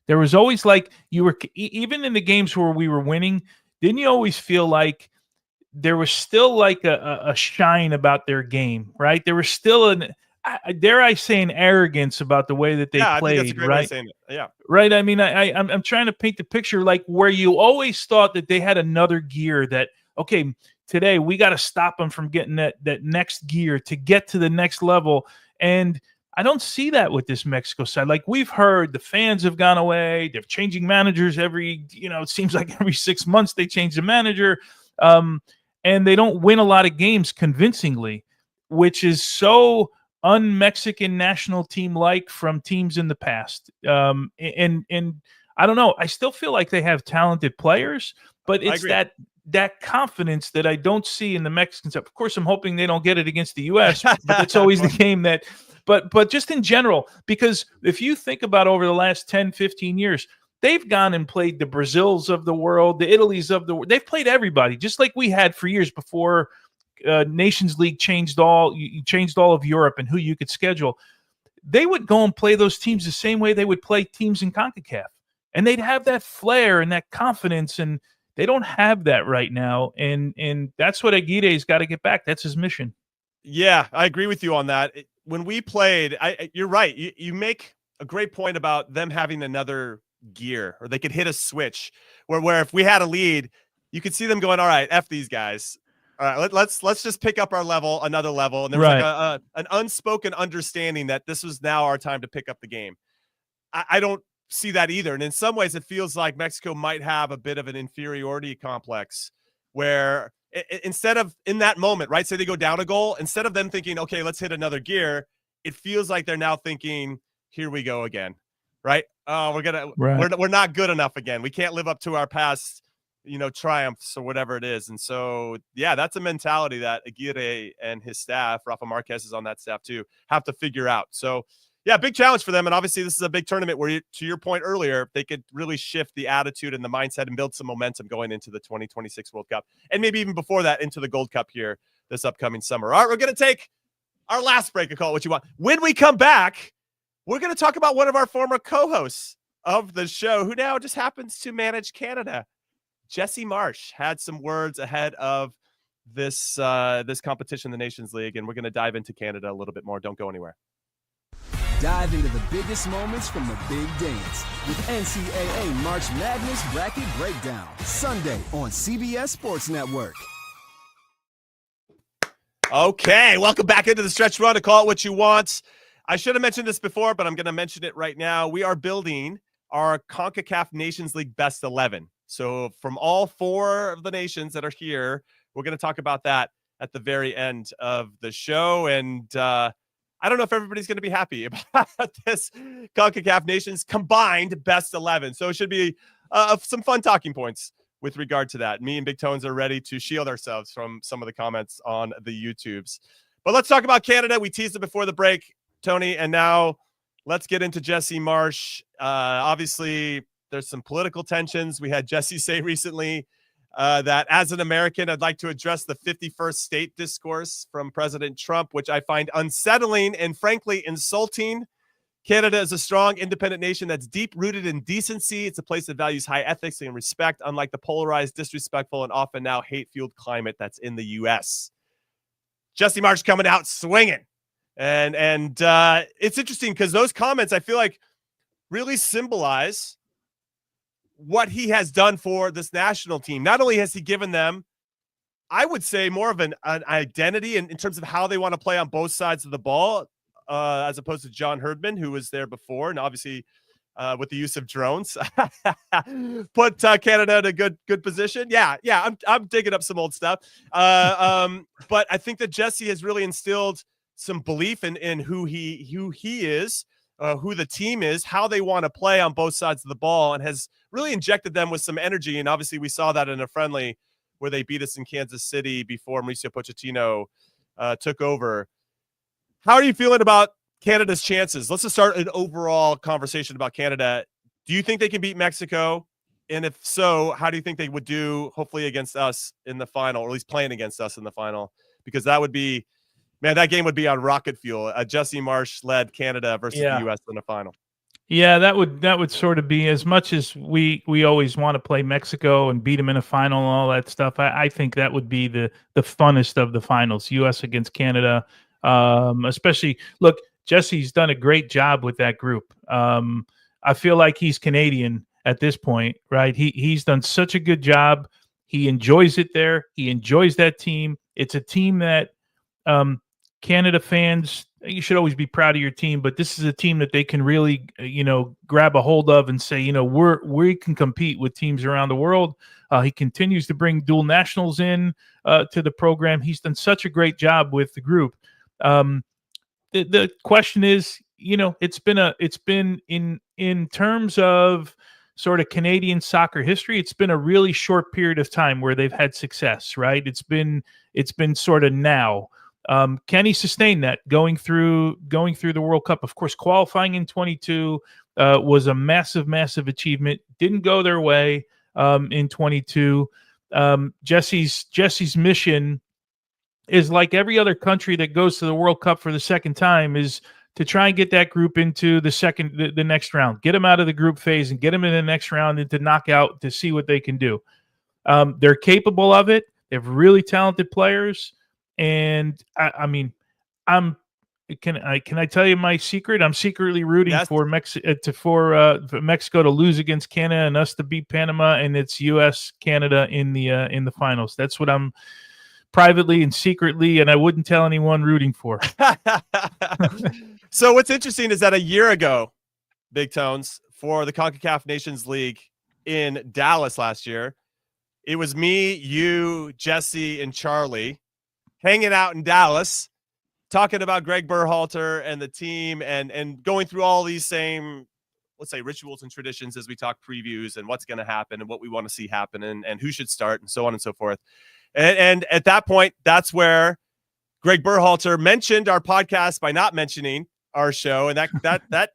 There was always like you were, even in the games where we were winning, didn't you always feel like there was still like a shine about their game, right? There was still dare I say, an arrogance about the way that they played, I think that's a great way of saying it. Yeah. Right. I mean, I'm trying to paint the picture like where you always thought that they had another gear that, okay, today we got to stop them from getting that next gear to get to the next level. And I don't see that with this Mexico side. Like we've heard the fans have gone away. They're changing managers it seems like every 6 months they change the manager. And they don't win a lot of games convincingly, which is so un-Mexican national team-like from teams in the past. And I don't know. I still feel like they have talented players, but it's that confidence that I don't see in the Mexicans. Of course, I'm hoping they don't get it against the U.S., but that's always the game that – but just in general, because if you think about over the last 10, 15 years, they've gone and played the Brazils of the world, the Italys of the world. They've played everybody, just like we had for years before Nations League changed all of Europe and who you could schedule. They would go and play those teams the same way they would play teams in Concacaf. And they'd have that flair and that confidence, and they don't have that right now. And that's what Aguirre's got to get back. That's his mission. Yeah, I agree with you on that. When we played, you're right. You make a great point about them having another gear, or they could hit a switch where if we had a lead, you could see them going, all right, F these guys. All right, let's just pick up our level, another level. And there was like an unspoken understanding that this was now our time to pick up the game. I don't see that either. And in some ways, it feels like Mexico might have a bit of an inferiority complex where instead of in that moment, right, say they go down a goal, instead of them thinking, okay, let's hit another gear, it feels like they're now thinking, here we go again, right? Oh, we're not good enough again. We can't live up to our past triumphs or whatever it is. And so, yeah, that's a mentality that Aguirre and his staff, Rafa Marquez is on that staff too, have to figure out. So, yeah, big challenge for them. And obviously this is a big tournament where, to your point earlier, they could really shift the attitude and the mindset and build some momentum going into the 2026 World Cup. And maybe even before that, into the Gold Cup here this upcoming summer. All right, we're going to take our last break and call it what you want. When we come back, we're going to talk about one of our former co-hosts of the show who now just happens to manage Canada. Jesse Marsch had some words ahead of this competition, the Nations League, and we're going to dive into Canada a little bit more. Don't go anywhere. Dive into the biggest moments from the big dance with NCAA March Madness Bracket Breakdown, Sunday on CBS Sports Network. Okay, welcome back into the stretch run to call it what you want. I should have mentioned this before, but I'm going to mention it right now. We are building our Concacaf Nations League Best 11. So from all four of the nations that are here, we're going to talk about that at the very end of the show. And I don't know if everybody's going to be happy about this Concacaf Nations combined Best 11. So it should be some fun talking points with regard to that. Me and Big Tones are ready to shield ourselves from some of the comments on the YouTubes. But let's talk about Canada. We teased it before the break, Tony, and now let's get into Jesse Marsch. Obviously, there's some political tensions. We had Jesse say recently that as an American, I'd like to address the 51st state discourse from President Trump, which I find unsettling and frankly insulting. Canada is a strong, independent nation that's deep-rooted in decency. It's a place that values high ethics and respect, unlike the polarized, disrespectful, and often now hate-fueled climate that's in the U.S. Jesse Marsch coming out swinging. And it's interesting because those comments, I feel like, really symbolize what he has done for this national team. Not only has he given them, I would say, more of an identity in terms of how they want to play on both sides of the ball, as opposed to John Herdman, who was there before, and obviously with the use of drones, put Canada in a good position. Yeah, I'm digging up some old stuff. But I think that Jesse has really instilled some belief in who he is, who the team is, how they want to play on both sides of the ball, and has really injected them with some energy. And obviously, we saw that in a friendly where they beat us in Kansas City before Mauricio Pochettino took over. How are you feeling about Canada's chances? Let's just start an overall conversation about Canada. Do you think they can beat Mexico? And if so, how do you think they would do, hopefully, against us in the final, or at least playing against us in the final? Because that would be, man, that game would be on rocket fuel. Jesse Marsch-led Canada versus the U.S. in the final. Yeah, that would sort of be, as much as we always want to play Mexico and beat them in a final and all that stuff. I think that would be the funnest of the finals, U.S. against Canada. Especially, look, Jesse's done a great job with that group. I feel like he's Canadian at this point, right? He's done such a good job. He enjoys it there. He enjoys that team. It's a team that Canada fans, you should always be proud of your team, but this is a team that they can really, grab a hold of and say, we can compete with teams around the world. He continues to bring dual nationals in to the program. He's done such a great job with the group. The question is, it's been in terms of sort of Canadian soccer history, it's been a really short period of time where they've had success, right? It's been sort of now. Can he sustain that going through the World Cup? Of course, qualifying in 22 was a massive achievement. Didn't go their way in 22. Jesse's mission is, like every other country that goes to the World Cup for the second time, is to try and get that group into the next round, get them out of the group phase and get them in the next round into knockout to see what they can do. They're capable of it. They have really talented players. And can I tell you my secret? I'm secretly rooting for Mexico to lose against Canada and us to beat Panama, and it's U.S. Canada in the finals. That's what I'm privately and secretly, and I wouldn't tell anyone, rooting for. So what's interesting is that a year ago, Big Tones, for the Concacaf Nations League in Dallas last year, it was me, you, Jesse, and Charlie hanging out in Dallas, talking about Greg Berhalter and the team, and going through all these same, let's say, rituals and traditions as we talk previews and what's going to happen and what we want to see happen and who should start and so on and so forth. And at that point, that's where Greg Berhalter mentioned our podcast by not mentioning our show, and that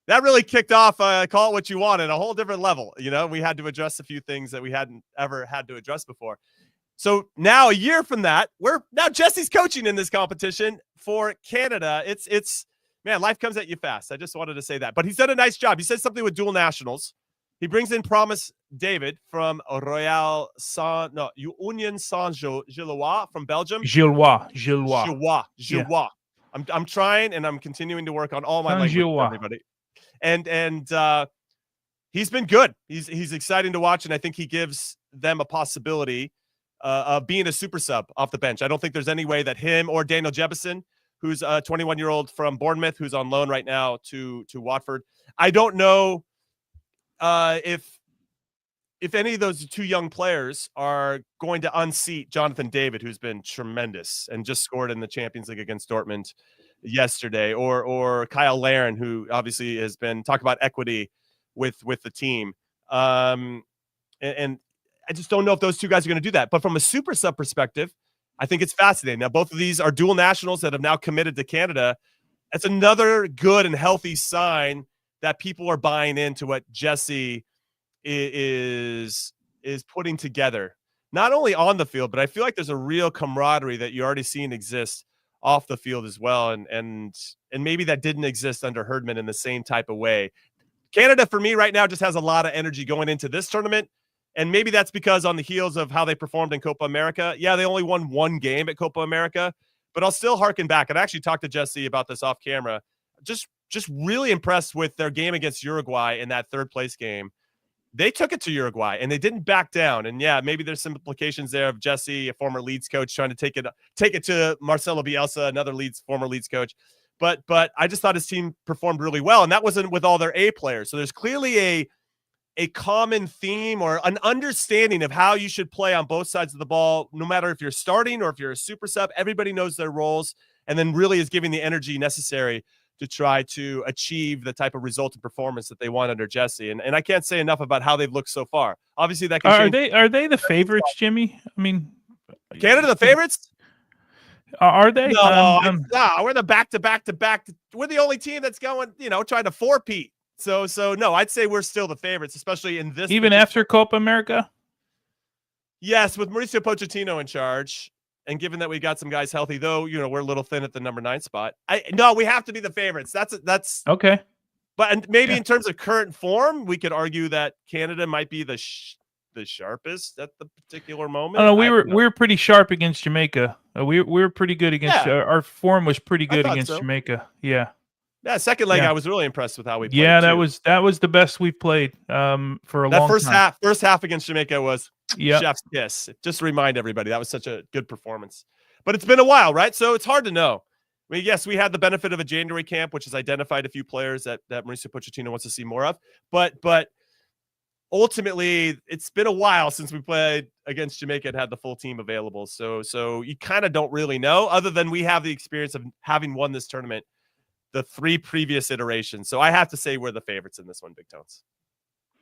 really kicked off, call it what you want, at a whole different level. We had to address a few things that we hadn't ever had to address before. So now, a year from that, now Jesse's coaching in this competition for Canada. It's man, life comes at you fast. I just wanted to say that. But he's done a nice job. He said something with dual nationals. He brings in Promise David from Union Saint-Gilloise from Belgium. Gilloise. Yeah. I'm trying, and I'm continuing to work on all my language for everybody. And he's been good. He's exciting to watch, and I think he gives them a possibility of being a super sub off the bench. I don't think there's any way that him or Daniel Jebison, who's a 21-year-old from Bournemouth, who's on loan right now to Watford. I don't know if any of those two young players are going to unseat Jonathan David, who's been tremendous and just scored in the Champions League against Dortmund yesterday, or Kyle Larin, who obviously has been talking about equity with the team. And I just don't know if those two guys are going to do that. But from a super sub perspective, I think it's fascinating. Now, both of these are dual nationals that have now committed to Canada. That's another good and healthy sign that people are buying into what Jesse is putting together, not only on the field, but I feel like there's a real camaraderie that you're already seeing exist off the field as well. And maybe that didn't exist under Herdman in the same type of way. Canada, for me right now, just has a lot of energy going into this tournament. And maybe that's because on the heels of how they performed in Copa America. Yeah, they only won one game at Copa America, but I'll still harken back. And I actually talked to Jesse about this off camera. Just really impressed with their game against Uruguay in that third place game. they took it to Uruguay and they didn't back down. And yeah, maybe there's some implications there of Jesse, a former Leeds coach, trying to take it to Marcelo Bielsa, another former Leeds coach. But I just thought his team performed really well, and that wasn't with all their A players. So there's clearly a common theme or an understanding of how you should play on both sides of the ball, no matter if you're starting or if you're a super sub. Everybody knows their roles, and then really is giving the energy necessary to try to achieve the type of result and performance that they want under Jesse. And I can't say enough about how they've looked so far. Obviously, that can change. Are they the favorites, Jimmy? I mean, Canada the favorites? Are they? No, we're the back-to-back. We're the only team that's going, trying to four-peat. So no, I'd say we're still the favorites, especially in this. Even after Copa America? Yes, with Mauricio Pochettino in charge. And given that we got some guys healthy, though, we're a little thin at the number 9 spot. No, we have to be the favorites. That's okay. But maybe in terms of current form, we could argue that Canada might be the sharpest at the particular moment. No, we were pretty sharp against Jamaica. We were pretty good against. Our form was pretty good against Jamaica. Yeah. Yeah, second leg, I was really impressed with how we played. Yeah, that was the best we've played for a long time. First half against Jamaica was chef's kiss. Just to remind everybody, that was such a good performance. But it's been a while, right? So it's hard to know. I mean, yes, we had the benefit of a January camp, which has identified a few players that Mauricio Pochettino wants to see more of. But ultimately, it's been a while since we played against Jamaica and had the full team available. So you kind of don't really know, other than we have the experience of having won this tournament the 3 previous iterations. So I have to say we're the favorites in this one, Big Tones.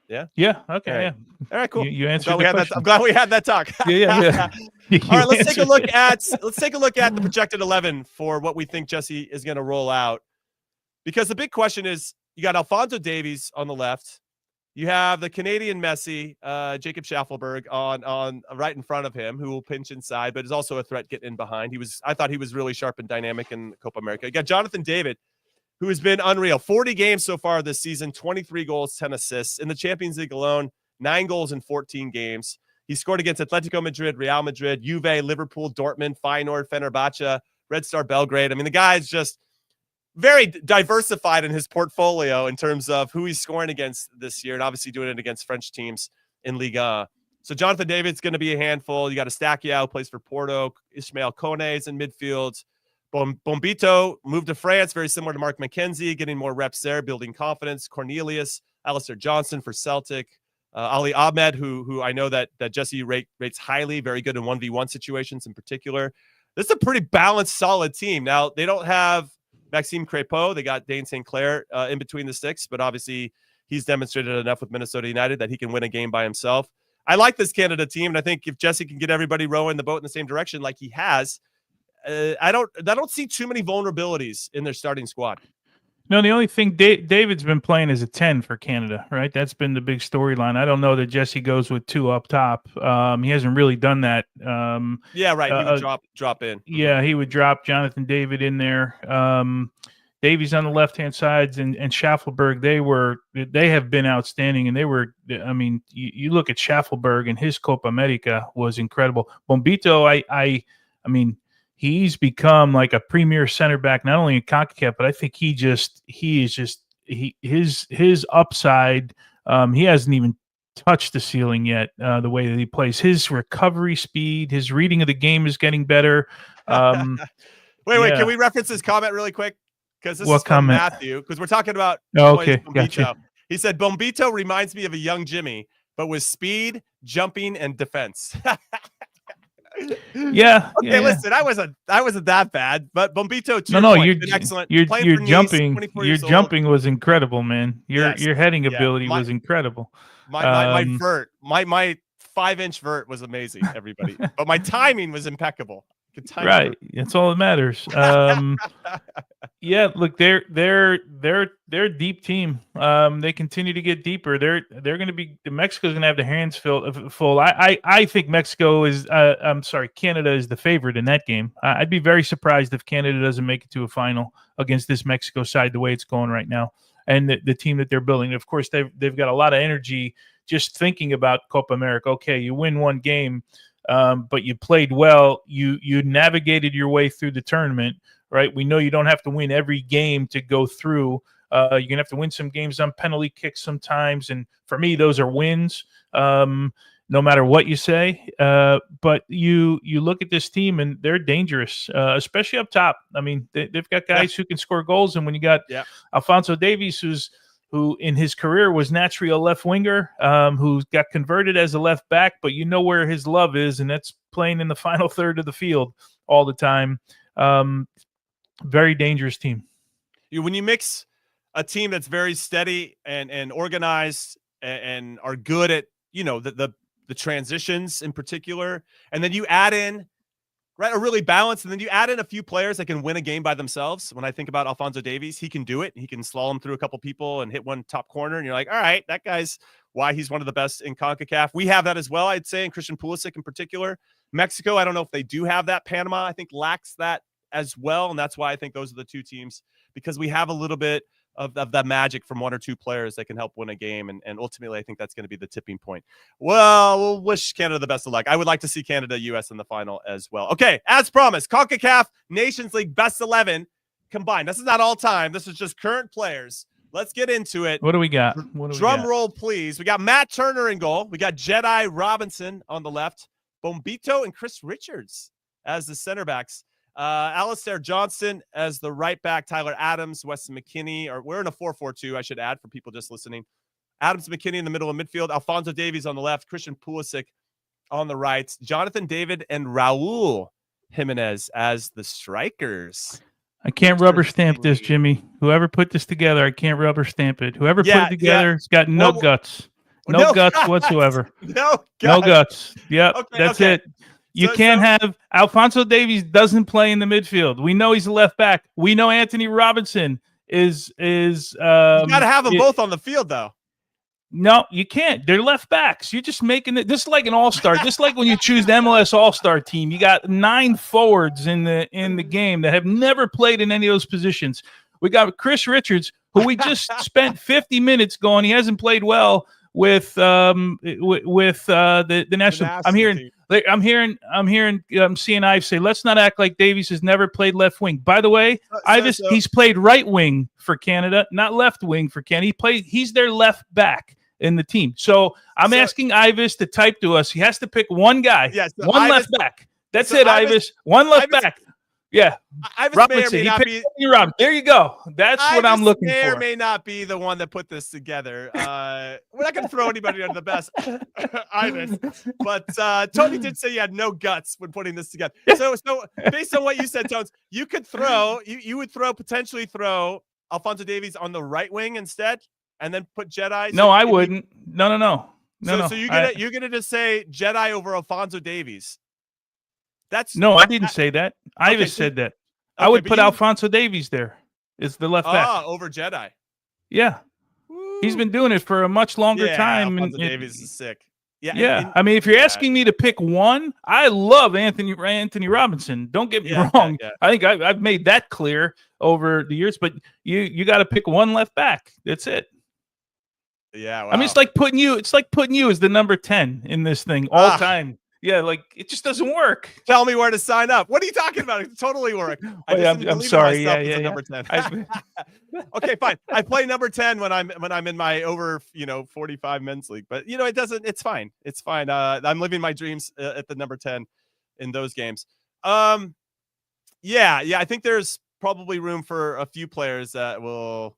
Yeah? Yeah. Okay. All right, cool. You answered the question. I'm glad we had that talk. Yeah. All right, let's take a look at the projected 11 for what we think Jesse is going to roll out. Because the big question is, you got Alphonso Davies on the left. You have the Canadian Messi, Jacob Schaffelberg on right in front of him, who will pinch inside, but is also a threat getting in behind. I thought he was really sharp and dynamic in Copa America. You got Jonathan David, who has been unreal. 40 games so far this season, 23 goals, 10 assists. In the Champions League alone, 9 goals in 14 games. He scored against Atletico Madrid, Real Madrid, Juve, Liverpool, Dortmund, Feyenoord, Fenerbahce, Red Star Belgrade. I mean, the guy's just very diversified in his portfolio in terms of who he's scoring against this year, and obviously doing it against French teams in Liga. So Jonathan David's going to be a handful. You got Estacio, who plays for Porto. Ismael Kone's in midfield. Bombito moved to France, very similar to Mark McKenzie, getting more reps there, building confidence. Cornelius, Alistair Johnson for Celtic. Ali Ahmed, who I know that Jesse rates highly, very good in 1v1 situations in particular. This is a pretty balanced, solid team. Now, they don't have Maxime Crépeau. They got Dane St. Clair in between the sticks, but obviously he's demonstrated enough with Minnesota United that he can win a game by himself. I like this Canada team, and I think if Jesse can get everybody rowing the boat in the same direction like he has, I don't see too many vulnerabilities in their starting squad. No, the only thing David's been playing is a 10 for Canada, right? That's been the big storyline. I don't know that Jesse goes with 2 up top. He hasn't really done that. Yeah, right. He would drop in. Yeah, he would drop Jonathan David in there. Davies on the left-hand sides and Schaffelberg, they have been outstanding, and you look at Schaffelberg and his Copa America was incredible. Bombito, I mean, he's become like a premier center back, not only in Concacaf, but I think his upside. He hasn't even touched the ceiling yet. The way that he plays, his recovery speed, his reading of the game is getting better. Wait, can we reference his comment really quick? Because this is from Matthew. Because we're talking about gotcha. He said Bombito reminds me of a young Jimmy, but with speed, jumping, and defense. Yeah. Okay, listen, I wasn't that bad, but Bombito too. You're excellent. Your jumping was incredible, man. Your heading ability was incredible. My vert, my 5-inch vert was amazing, everybody. But my timing was impeccable. Right, that's all that matters. Yeah, look, they're a deep team. They continue to get deeper. They're going to be Mexico's going to have their hands full. I think Canada is the favorite in that game. I'd be very surprised if Canada doesn't make it to a final against this Mexico side the way it's going right now, and the team that they're building. Of course, they've got a lot of energy just thinking about Copa America. Okay, you win one game. But you played well. You navigated your way through the tournament, right? We know you don't have to win every game to go through. You're going to have to win some games on penalty kicks sometimes. And for me, those are wins, no matter what you say. But you look at this team, and they're dangerous, especially up top. I mean, they've got guys who can score goals. And when you got Alphonso Davies, who in his career was naturally a left winger, who got converted as a left back, but you know where his love is, and that's playing in the final third of the field all the time. Very dangerous team. When you mix a team that's very steady and organized and are good at, the transitions in particular, and then you add in, right, a really balanced, and then you add in a few players that can win a game by themselves. When I think about Alphonso Davies, he can do it. He can slalom through a couple people and hit one top corner, and you're like, all right, that guy's why he's one of the best in CONCACAF. We have that as well, I'd say, and Christian Pulisic in particular. Mexico, I don't know if they do have that. Panama, I think, lacks that as well, and that's why I think those are the two teams, because we have a little bit of that magic from one or two players that can help win a game, and ultimately I think that's going to be the tipping point. Well, we'll wish Canada the best of luck. I would like to see Canada-US in the final as well. Okay, as promised, CONCACAF Nations League Best 11 combined. This is not all time. This is just current players. Let's get into it. What do we got? Drum roll, please. We got Matt Turner in goal. We got Jedi Robinson on the left. Bombito and Chris Richards as the center backs. Alistair Johnston as the right back, Tyler Adams, Weston McKinney, or we're in a 4-4-2, I should add, for people just listening. Adams, McKinney in the middle of midfield, Alphonso Davies on the left, Christian Pulisic on the right, Jonathan David and Raul Jimenez as the strikers. I can't rubber stamp this, Jimmy. Whoever put this together, I can't rubber stamp it. Whoever put it together has got no guts. No guts whatsoever. No guts. Yep, that's it. You can't have Alphonso Davies doesn't play in the midfield. We know he's a left back. We know Anthony Robinson is you got to have them both on the field, though. No, you can't. They're left backs. You're just making it. This is like an all-star. Just like when you choose the MLS all-star team, you got 9 forwards in the game that have never played in any of those positions. We got Chris Richards, who we just spent 50 minutes going. He hasn't played well with the national. I'm seeing Ives say, let's not act like Davies has never played left wing. By the way, Ives, he's played right wing for Canada, not left wing for Canada. He's their left back in the team. So I'm asking Ives to type to us. He has to pick one guy, one left back. That's it, Ives. One left back. Yeah. Robinson. There you go. That's what I'm looking for. May or may not be the one that put this together. We're not going to throw anybody under the bus, Ivan. But Tony did say you had no guts when putting this together. So based on what you said, Tones, you could you would potentially throw Alphonso Davies on the right wing instead, and then put Jedi. No, I wouldn't. No. So you're gonna just say Jedi over Alphonso Davies. I didn't say that. Ives said that. I would put Alphonso Davies there. Is the left back over Jedi? Yeah, he's been doing it for a much longer time. Alphonso Davies is sick. Yeah. I mean, if you're asking me to pick one, I love Anthony Robinson. Don't get me wrong. Yeah. I think I've made that clear over the years. But you got to pick one left back. That's it. Yeah. Wow. I mean, it's like putting you as the number 10 in this thing all time. Yeah, like it just doesn't work. Tell me where to sign up. What are you talking about? It totally work. I'm sorry. Yeah. Number 10. Okay, fine. I play number 10 when I'm in my over 45 men's league. But it doesn't. It's fine. It's fine. I'm living my dreams at the number 10 in those games. I think there's probably room for a few players that will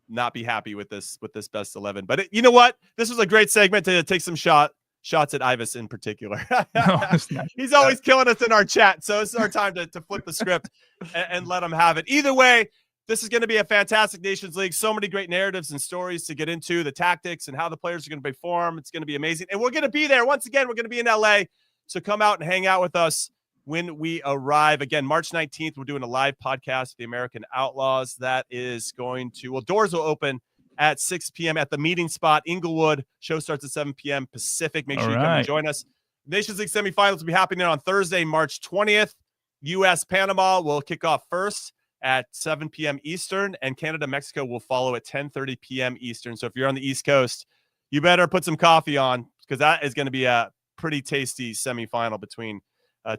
not be happy with this best 11. But you know what? This was a great segment to take some shots at Ives in particular. He's always killing us in our chat. So it's our time to flip the script and let him have it. Either way, this is going to be a fantastic Nations League. So many great narratives and stories to get into, the tactics and how the players are going to perform. It's going to be amazing. And we're going to be there. Once again, we're going to be in LA. So come out and hang out with us when we arrive. Again, March 19th, we're doing a live podcast, The American Outlaws. That is doors will open at 6 p.m. at the meeting spot, Inglewood. Show starts at 7 p.m. Pacific. Make sure you come and join us. Nations League semifinals will be happening on Thursday, March 20th. US-Panama will kick off first at 7 p.m. Eastern, and Canada-Mexico will follow at 10:30 p.m. Eastern. So if you're on the East Coast, you better put some coffee on, because that is going to be a pretty tasty semifinal between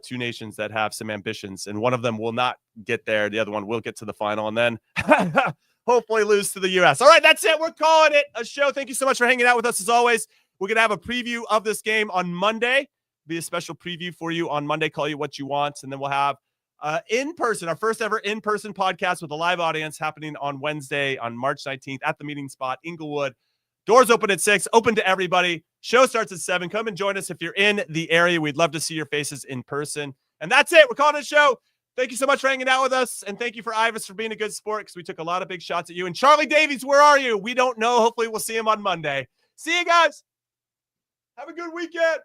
two nations that have some ambitions, and one of them will not get there. The other one will get to the final, and then hopefully lose to the U.S. All right, that's it. We're calling it a show. Thank you so much for hanging out with us as always. We're going to have a preview of this game on Monday. Be a special preview for you on Monday. Call you what you want. And then we'll have in person, our first ever in-person podcast with a live audience happening on Wednesday on March 19th at the meeting spot, Inglewood. Doors open at 6, open to everybody. Show starts at 7. Come and join us if you're in the area. We'd love to see your faces in person. And that's it. We're calling it a show. Thank you so much for hanging out with us. And thank you for Ivis for being a good sport because we took a lot of big shots at you. And Charlie Davies, where are you? We don't know. Hopefully we'll see him on Monday. See you guys. Have a good weekend.